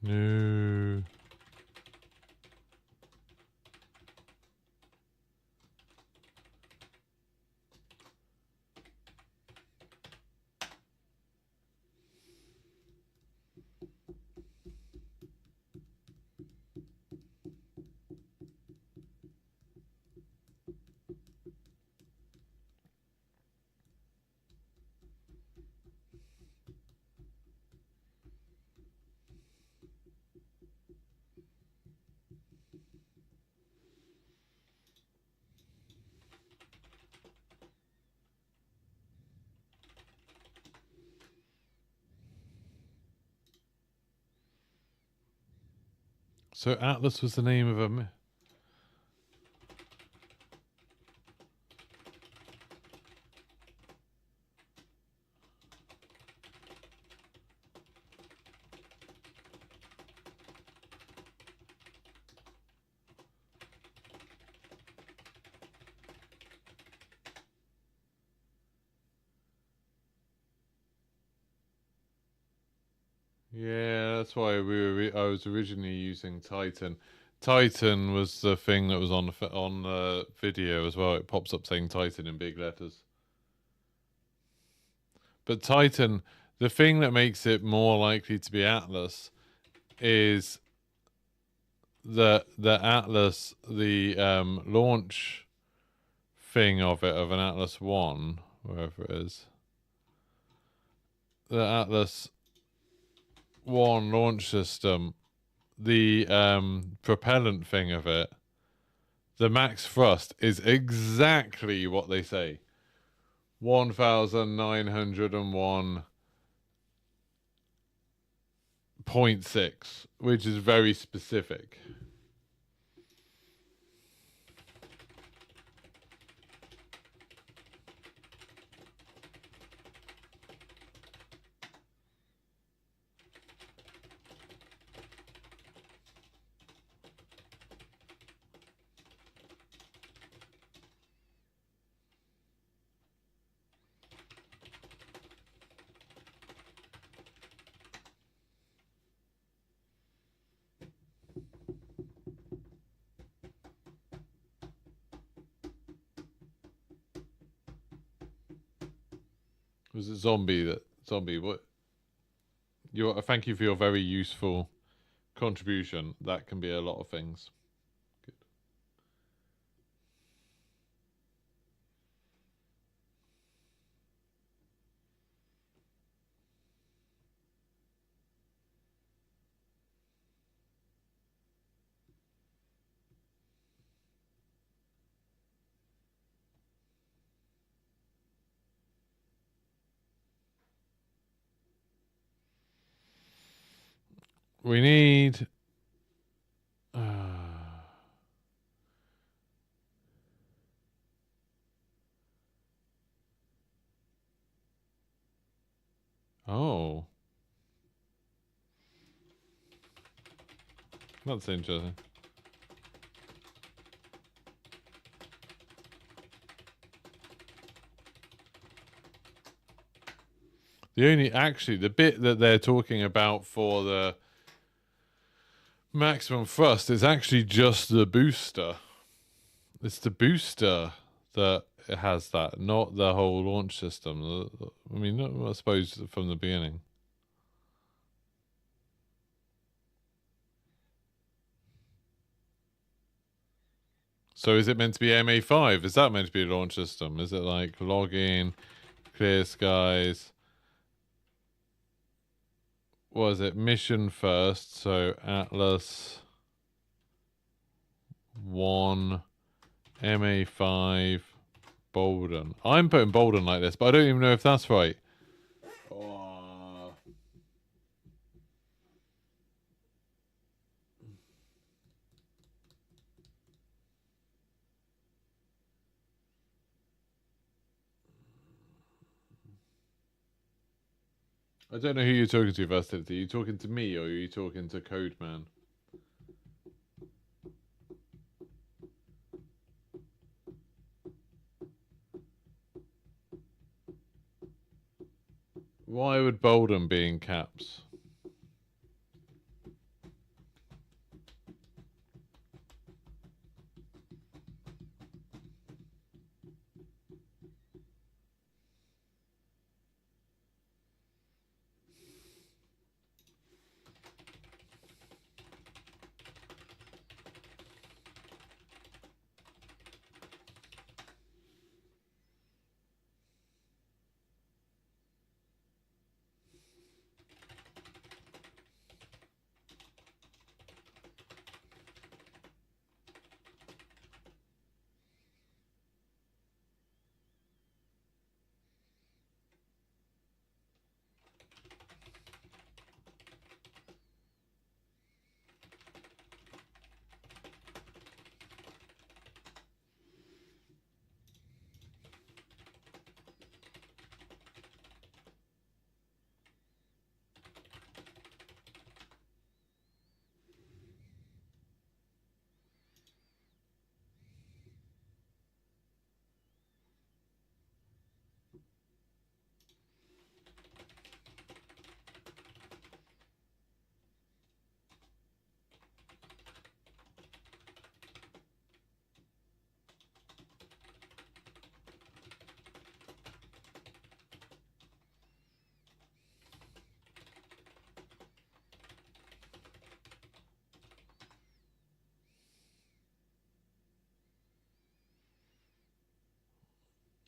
No. So Atlas was the name of a... Yeah, that's why I was originally using Titan. Titan was the thing that was on the video as well. It pops up saying Titan in big letters. But Titan, the thing that makes it more likely to be Atlas is that the Atlas, the launch thing of it, of an Atlas 1, wherever it is, the Atlas 1 launch system, the propellant thing of it, the max thrust is exactly what they say. 1901.6, which is very specific. Was it zombie? What? Thank you for your very useful contribution. That can be a lot of things. Good. We need... Oh. That's interesting. The bit that they're talking about for the maximum thrust is actually just the booster. It's the booster that has that, not the whole launch system. I mean, I suppose from the beginning. So is it meant to be MA5? Is that meant to be a launch system? Is it like login, clear skies? What is it? Mission first. So Atlas 1, MA5, Bolden. I'm putting Bolden like this, but I don't even know if that's right. I don't know who you're talking to, Versatility. Are you talking to me or are you talking to Codeman? Why would Bolden be in caps?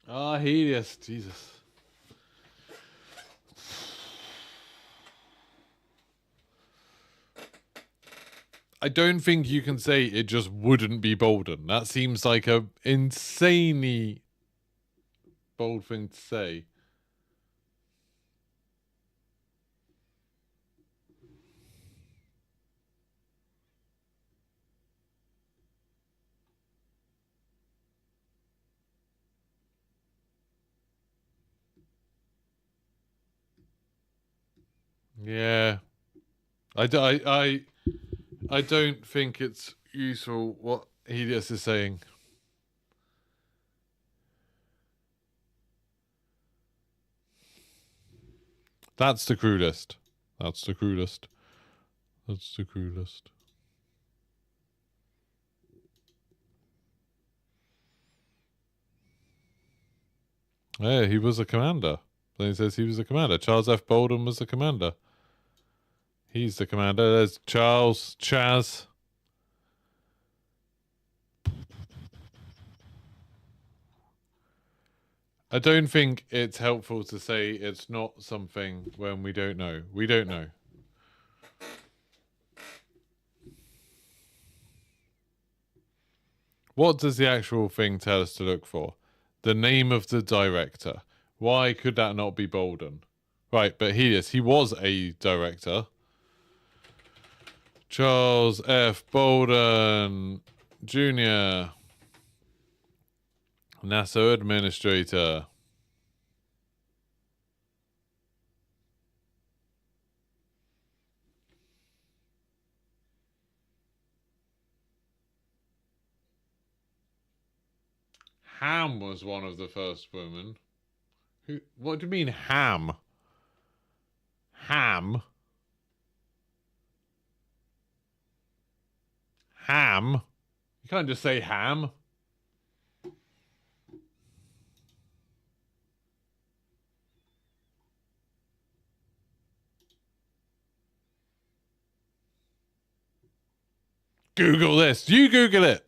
Ah, Helios. Jesus. I don't think you can say it just wouldn't be Bolden. That seems like a insanely bold thing to say. Yeah. I don't think it's useful what Helios is saying. That's the crew list. That's the crew list. That's the crew list. Yeah, he was a commander. Then he says he was a commander. Charles F. Bolden was the commander. He's the commander. There's Charles, Chaz. I don't think it's helpful to say it's not something when we don't know. We don't know. What does the actual thing tell us to look for? The name of the director. Why could that not be Bolden? Right, but he was a director. Charles F. Bolden Jr. NASA administrator. Ham was one of the first women. Who? What do you mean Ham? Ham? Ham? You can't just say Ham. Google this. You Google it.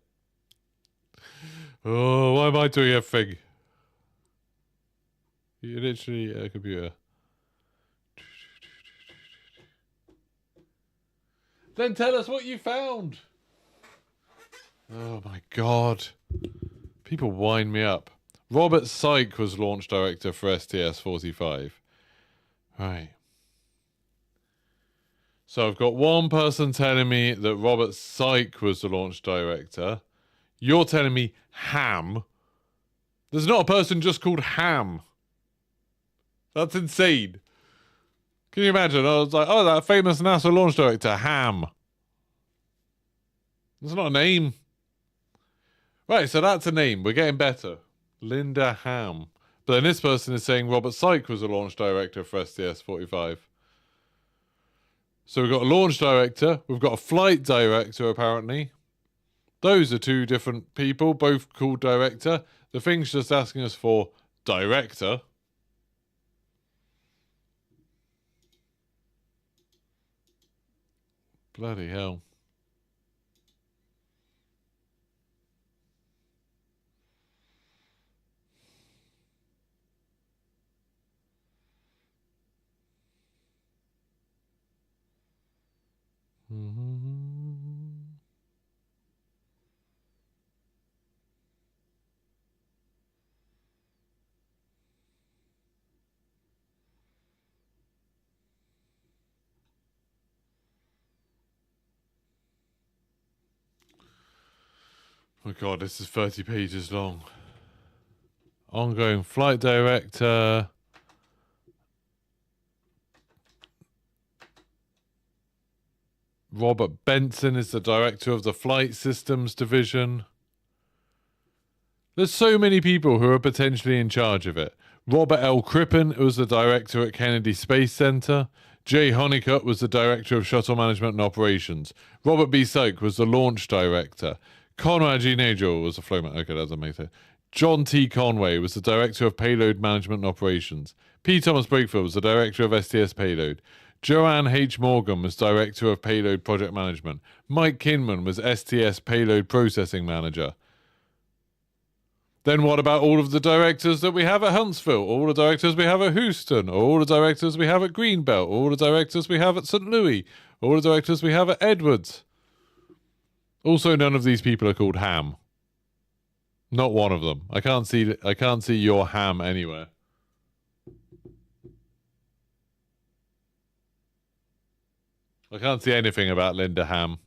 Oh, why am I doing a thing? You're literally a computer. Then tell us what you found. Oh my god. People wind me up. Robert Syke was launch director for STS-45. Right. So I've got one person telling me that Robert Syke was the launch director. You're telling me Ham. There's not a person just called Ham. That's insane. Can you imagine? I was like, oh, that famous NASA launch director, Ham. That's not a name. Right, so that's a name. We're getting better. Linda Ham. But then this person is saying Robert Syke was a launch director for STS-45. So we've got a launch director. We've got a flight director, apparently. Those are two different people, both called director. The thing's just asking us for director. Bloody hell. Oh god, this is 30 pages long. Ongoing flight director. Robert Benson is the director of the Flight Systems Division. There's so many people who are potentially in charge of it. Robert L. Crippen was the director at Kennedy Space Center. Jay Honeycutt was the director of Shuttle Management and Operations. Robert B. Syke was the launch director. Conrad G. Nagel was the flow man. Okay, that doesn't make sense. John T. Conway was the director of Payload Management and Operations. P. Thomas Brakefield was the director of STS Payload. Joanne H. Morgan was director of Payload Project Management. Mike Kinman was STS Payload Processing Manager. Then what about all of the directors that we have at Huntsville? All the directors we have at Houston? All the directors we have at Greenbelt? All the directors we have at St. Louis? All the directors we have at Edwards? Also, none of these people are called Ham. Not one of them. I can't see your Ham anywhere. I can't see anything about Linda Ham.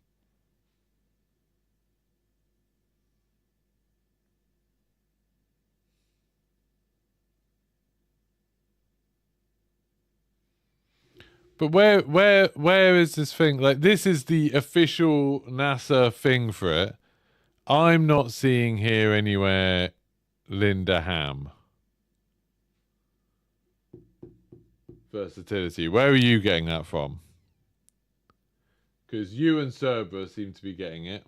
But where is this thing? Like, this is the official NASA thing for it. I'm not seeing here anywhere Linda Ham. Versatility. Where are you getting that from? Because you and Cerberus seem to be getting it.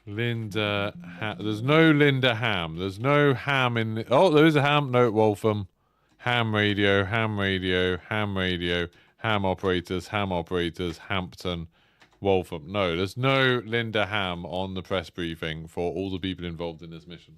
Linda Ham. There's no Linda Ham. There's no Ham in... Oh, there is a Ham. No, Waltham. Ham radio, ham radio, ham radio, ham operators, Hampton, Waltham. No, there's no Linda Ham on the press briefing for all the people involved in this mission.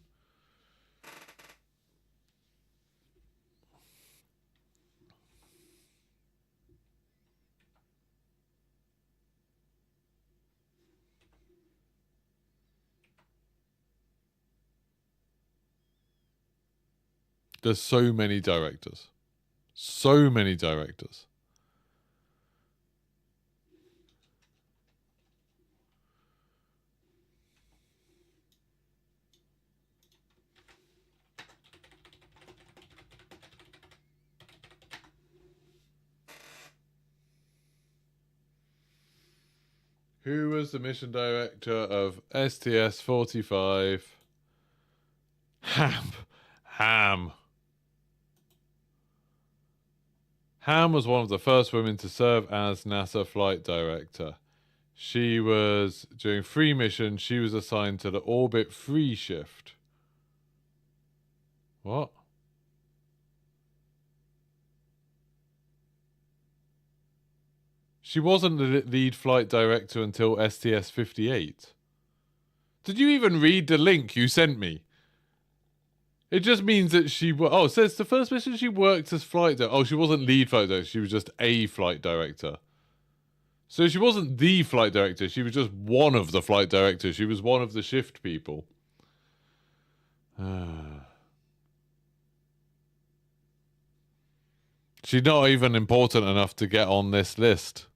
There's so many directors. So many directors. Who was the mission director of STS-45? Ham. Ham was one of the first women to serve as NASA flight director. She was, during free mission, she was assigned to the orbit free shift. What? She wasn't the lead flight director until STS-58. Did you even read the link you sent me? It just means that she... Oh, it says the first mission she worked as flight director. Oh, she wasn't lead flight director. She was just a flight director. So she wasn't the flight director. She was just one of the flight directors. She was one of the shift people. She's not even important enough to get on this list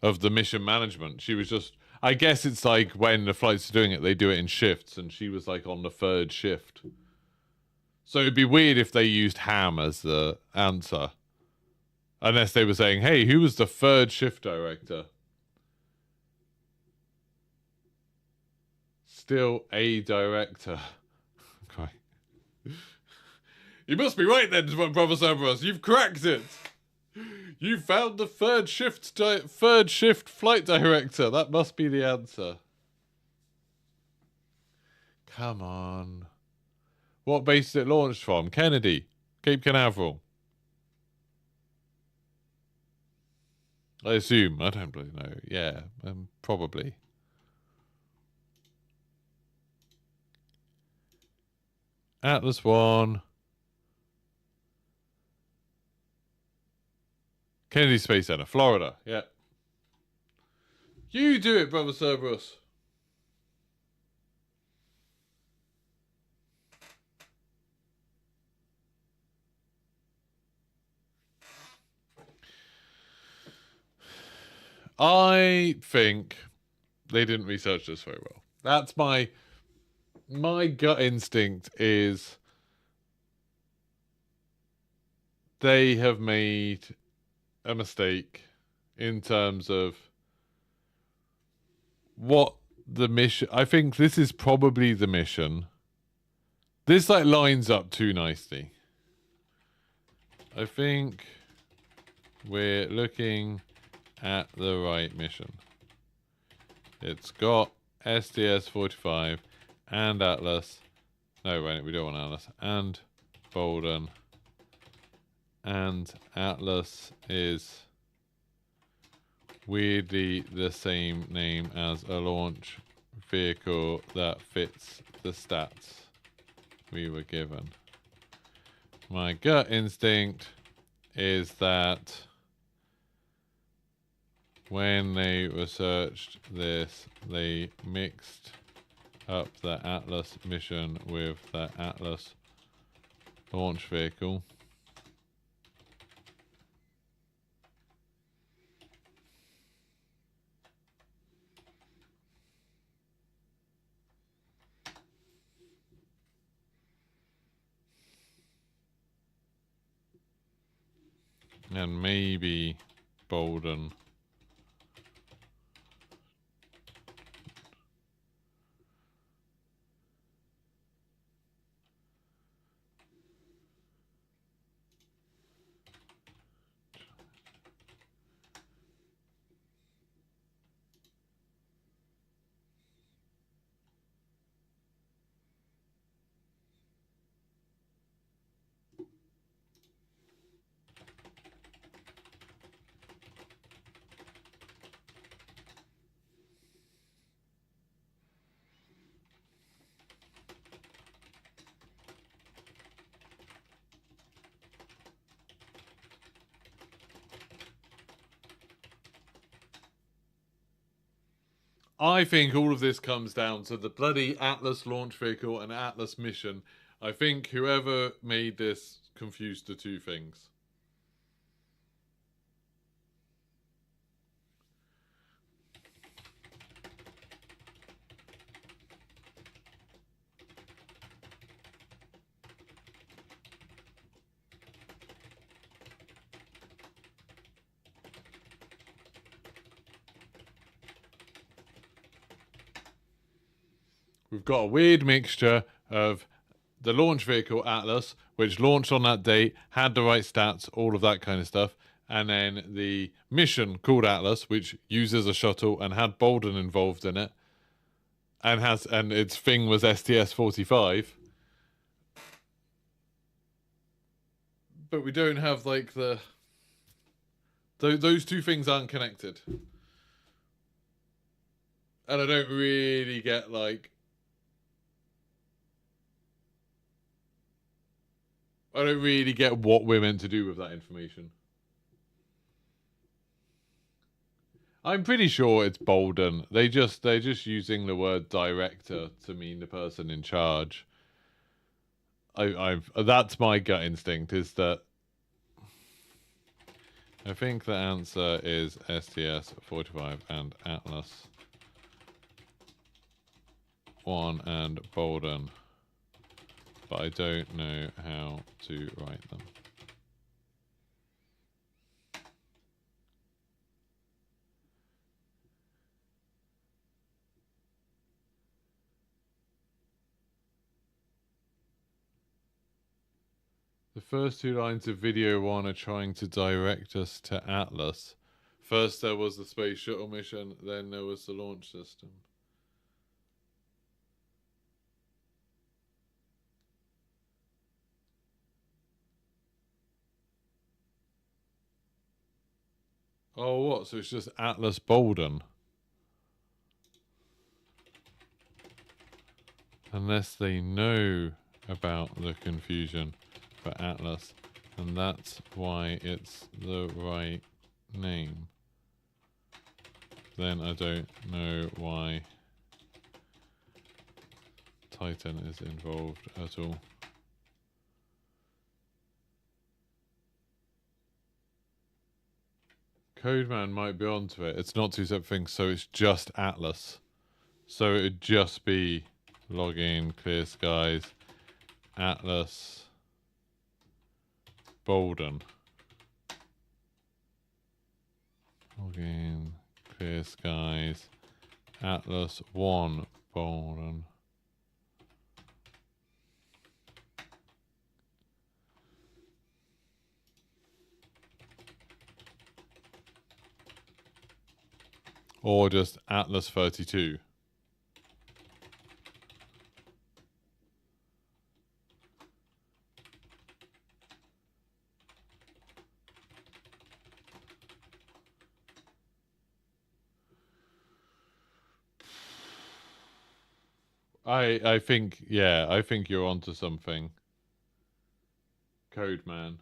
of the mission management. She was just... I guess it's like when the flights are doing it, they do it in shifts, and she was like on the third shift. So it'd be weird if they used Ham as the answer. Unless they were saying, hey, who was the third shift director? Still a director. Okay. You must be right then, Brother Cerberus. You've cracked it. You found the third shift flight director. That must be the answer. Come on. What base is it launched from? Kennedy. Cape Canaveral. I assume. I don't really know. Yeah, probably. Atlas 1. Kennedy Space Center, Florida. Yeah. You do it, Brother Cerberus. I think they didn't research this very well. That's my gut instinct is they have made a mistake in terms of what the mission... I think this is probably the mission. This like lines up too nicely. I think we're looking at the right mission. It's got STS-45 and Atlas. No, wait, we don't want Atlas. And Bolden. And Atlas is weirdly the same name as a launch vehicle that fits the stats we were given. My gut instinct is that when they researched this, they mixed up the Atlas mission with the Atlas launch vehicle. And maybe Bolden. I think all of this comes down to the bloody Atlas launch vehicle and Atlas mission. I think whoever made this confused the two things. We've got a weird mixture of the launch vehicle Atlas, which launched on that date, had the right stats, all of that kind of stuff, and then the mission called Atlas, which uses a shuttle and had Bolden involved in it, and its thing was STS-45. But we don't have like those two things aren't connected. And I don't really get like I don't really get what we're meant to do with that information. I'm pretty sure it's Bolden. They're just using the word director to mean the person in charge. That's my gut instinct, is that I think the answer is STS-45 and Atlas 1 and Bolden. But I don't know how to write them. The first two lines of video one are trying to direct us to Atlas. First there was the space shuttle mission, then there was the launch system. Oh, what? So it's just Atlas Bolden. Unless they know about the confusion for Atlas, and that's why it's the right name. Then I don't know why Titan is involved at all. Codeman might be onto it. It's not two separate things, so it's just Atlas. So it'd just be login, clear skies, Atlas, Bolden. Login, clear skies, Atlas 1, Bolden. Or just Atlas 32. I think, yeah, I think you're onto something. Code man.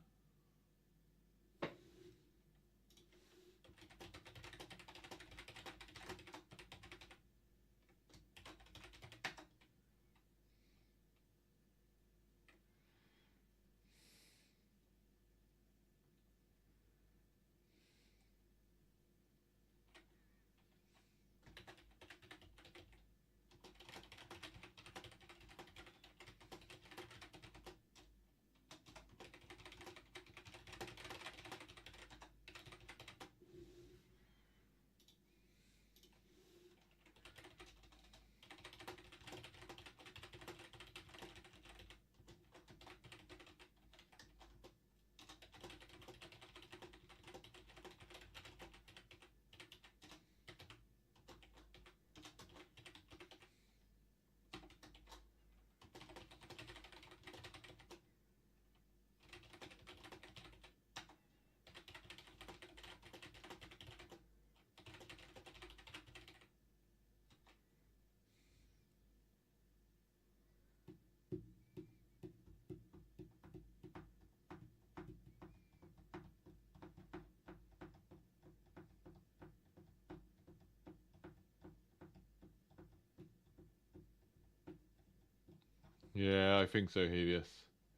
Yeah, I think so, Helios.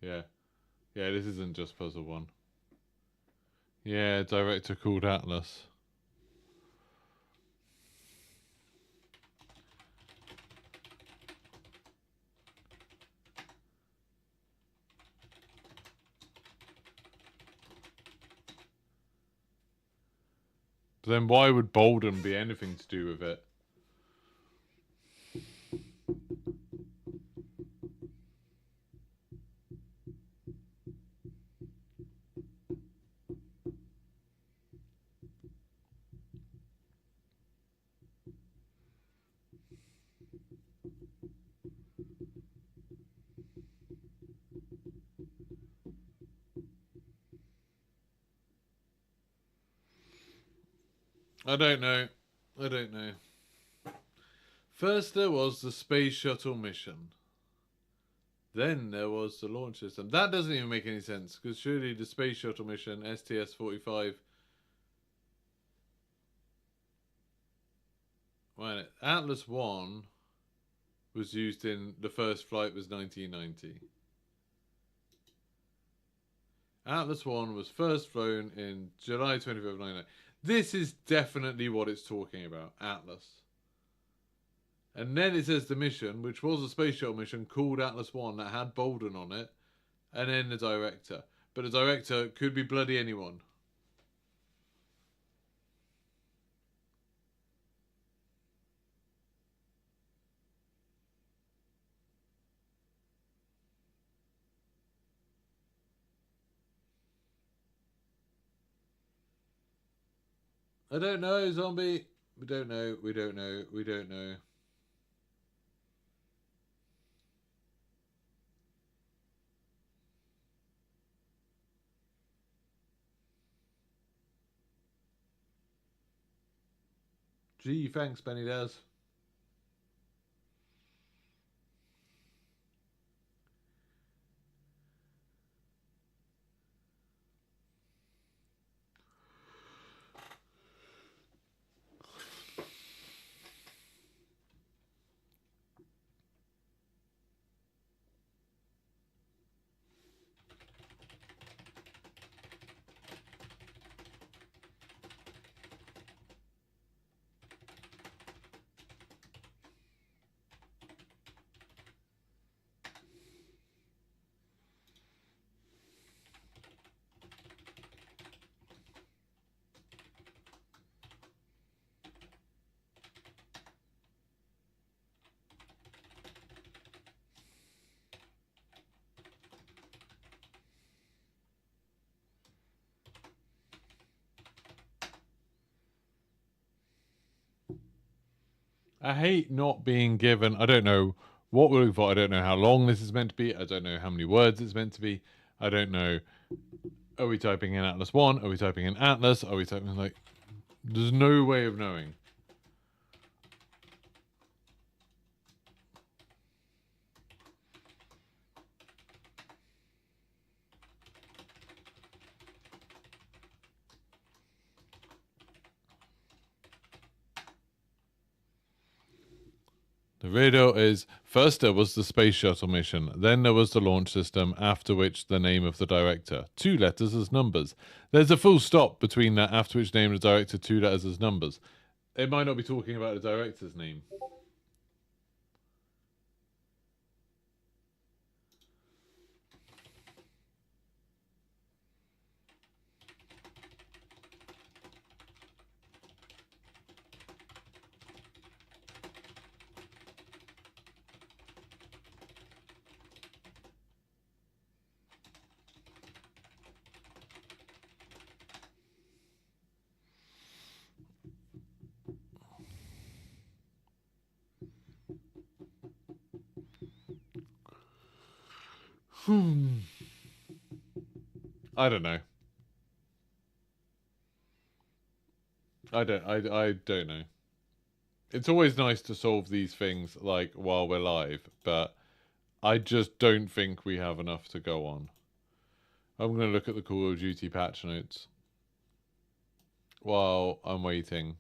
Yeah. Yeah, this isn't just puzzle one. Yeah, director called Atlas. But then why would Bolden be anything to do with it? I don't know. I don't know. First there was the space shuttle mission. Then there was the launch system. That doesn't even make any sense, because surely the space shuttle mission, STS-45... Right, Atlas 1 was used in... The first flight was 1990. Atlas 1 was first flown in July 25th, 1990. This is definitely what it's talking about, Atlas. And then it says the mission, which was a space shuttle mission called Atlas 1 that had Bolden on it, and then the director. But the director could be bloody anyone. I don't know, zombie. We don't know, we don't know, we don't know. Gee, thanks, Benny Daz. I hate not being given. I don't know what we're looking for. I don't know how long this is meant to be. I don't know how many words it's meant to be. I don't know. Are we typing in Atlas 1? Are we typing in Atlas? Are we typing like... There's no way of knowing. The riddle is, first there was the space shuttle mission, then there was the launch system, after which the name of the director. 2 letters as numbers. There's a full stop between that, after which name of the director, 2 letters as numbers. It might not be talking about the director's name. I don't know. I don't know. It's always nice to solve these things like while we're live, but I just don't think we have enough to go on. I'm going to look at the Call of Duty patch notes while I'm waiting.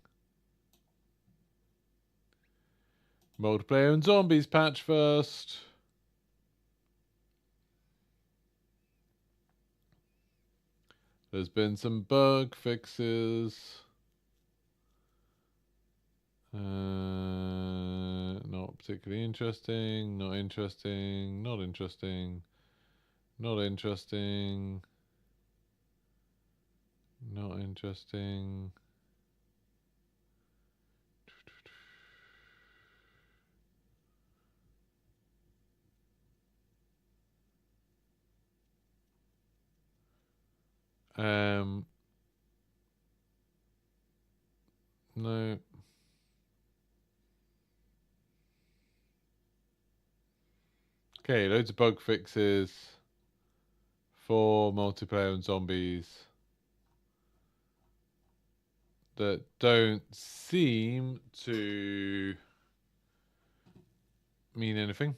Multiplayer and zombies patch first. There's been some bug fixes. Not particularly interesting. Not interesting. Not interesting. Not interesting. Not interesting. No. Okay, loads of bug fixes for multiplayer and zombies that don't seem to mean anything.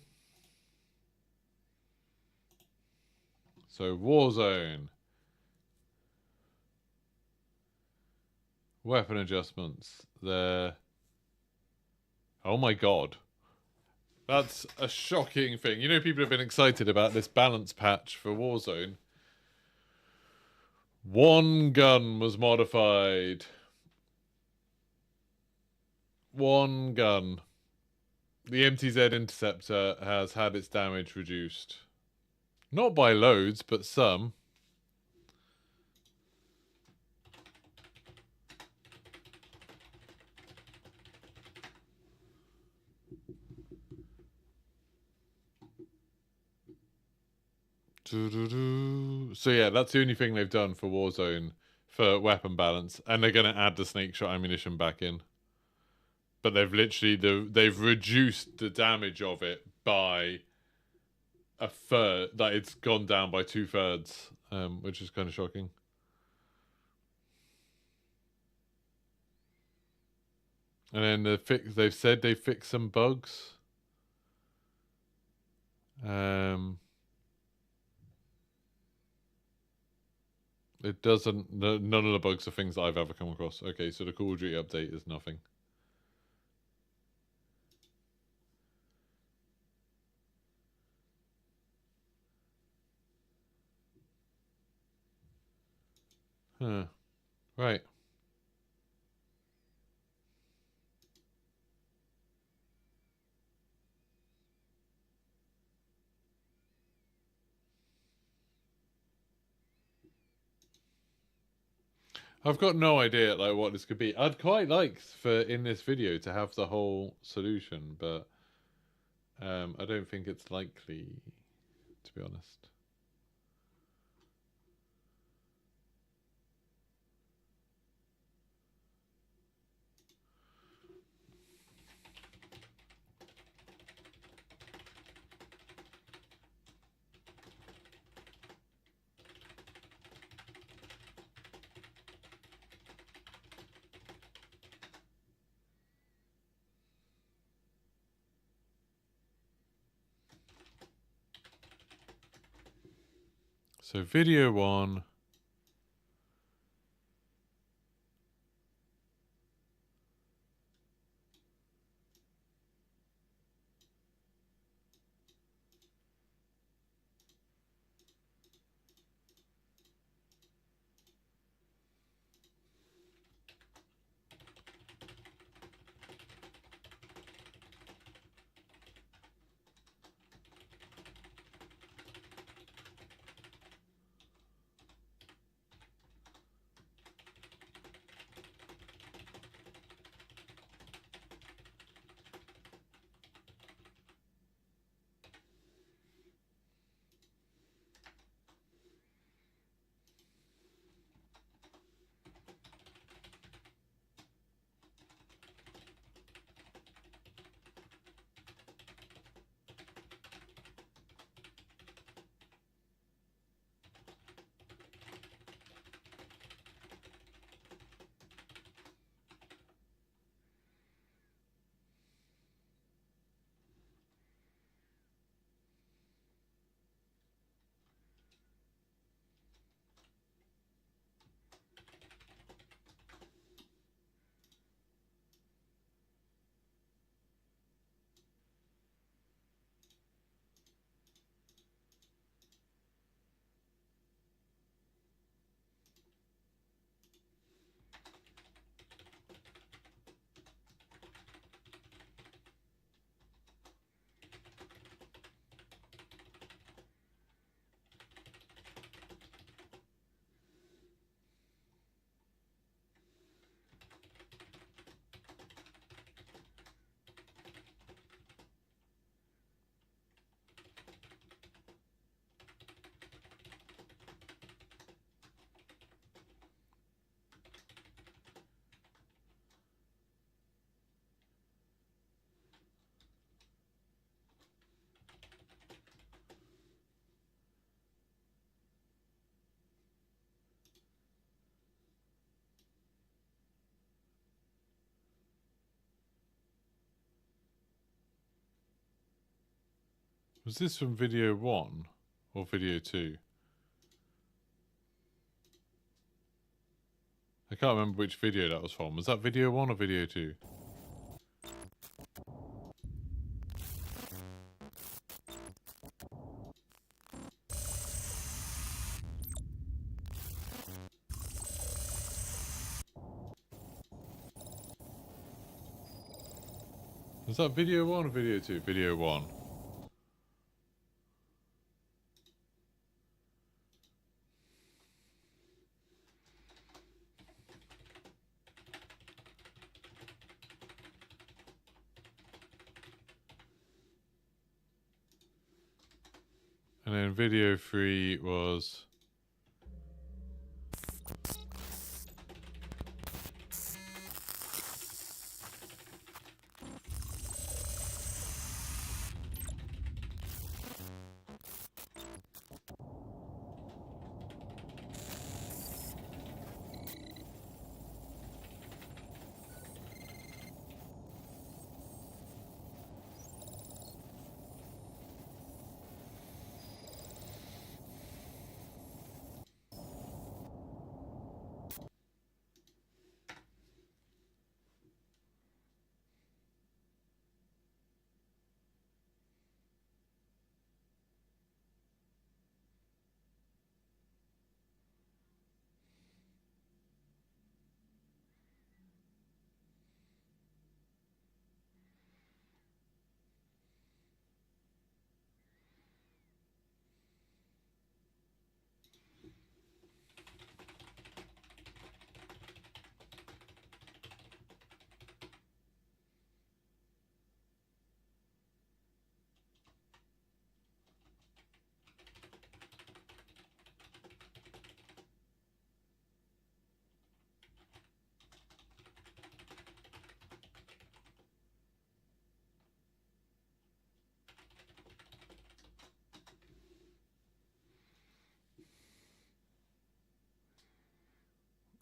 So Warzone. Weapon adjustments. There. Oh my god. That's a shocking thing. You know, people have been excited about this balance patch for Warzone. 1 gun was modified. 1 gun. The MTZ Interceptor has had its damage reduced. Not by loads, but some. So yeah, that's the only thing they've done for Warzone for weapon balance, and they're going to add the snake shot ammunition back in. But they've literally they've reduced the damage of it by a third. That it's gone down by 2/3, which is kind of shocking. And then they've said they fixed some bugs. It doesn't. None of the bugs are things that I've ever come across. Okay, so the Call of Duty update is nothing. Huh. Right. I've got no idea like what this could be. I'd quite like for in this video to have the whole solution, but I don't think it's likely, to be honest. So video 1. Was this from video 1 or video 2? I can't remember which video that was from. Was that video 1 or video 2? Was that video 1 or video 2? Video 1. And then video 3 was...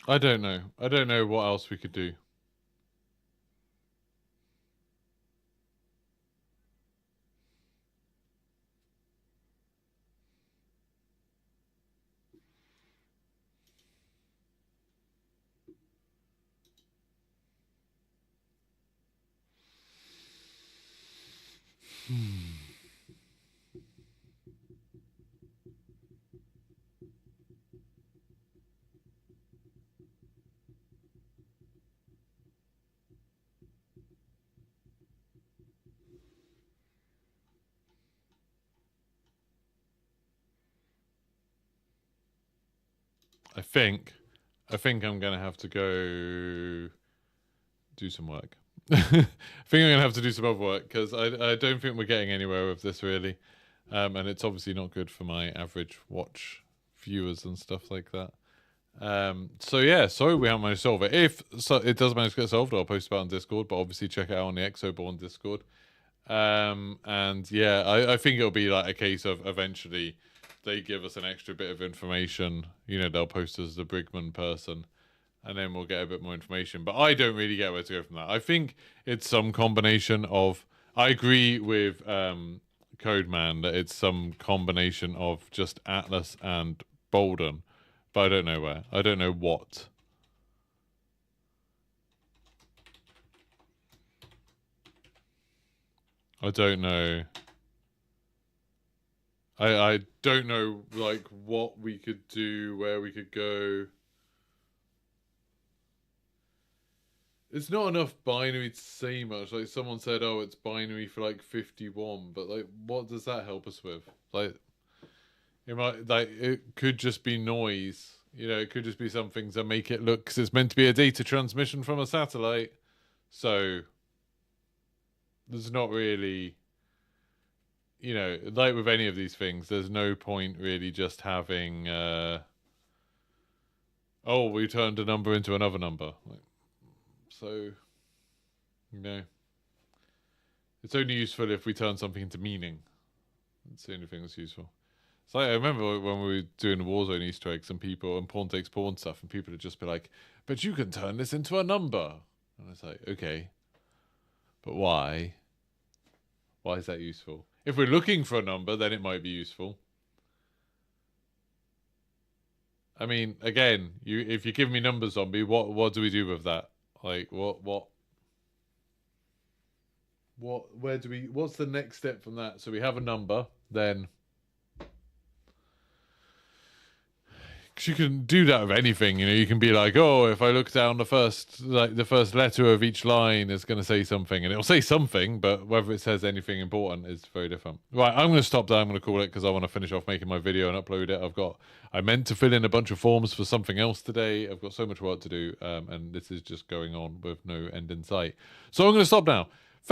I don't know. I don't know what else we could do. I think I'm going to have to go do some work. I think I'm going to have to do some other work because I don't think we're getting anywhere with this really. And it's obviously not good for my average watch viewers and stuff like that. So yeah, sorry we haven't managed to solve it. If it does manage to get solved, I'll post about it on Discord, but obviously check it out on the Exoborne Discord. And yeah, I think it'll be like a case of eventually they give us an extra bit of information. You know, they'll post us the Brigman person, and then we'll get a bit more information. But I don't really get where to go from that. I think it's some combination of... I agree with Codeman that it's some combination of just Atlas and Bolden, but I don't know where. I don't know what. I don't know. I don't know, like, what we could do, where we could go. It's not enough binary to say much. Like, someone said, oh, it's binary for, like, 51. But, like, what does that help us with? Like, it could just be noise. You know, it could just be some things that make it look... Because it's meant to be a data transmission from a satellite. So, there's not really... You know, like with any of these things, there's no point really just having... oh, we turned a number into another number. Like, so, you know, it's only useful if we turn something into meaning. That's the only thing that's useful. So I remember when we were doing the Warzone Easter eggs and people and pawn takes pawn stuff, and people would just be like, "But you can turn this into a number," and I was like, "Okay, but why? Why is that useful? If we're looking for a number, then it might be useful. I mean, again, if you give me numbers, zombie, what do we do with that? Like, where do we? What's the next step from that? So we have a number, then. Because you can do that with anything, you know. You can be like, oh, if I look down the first letter of each line is going to say something, and it'll say something, but whether it says anything important is very different. Right, I'm going to stop there. I'm going to call it because I want to finish off making my video and upload it. I meant to fill in a bunch of forms for something else today. I've got so much work to do, and this is just going on with no end in sight. So I'm going to stop now.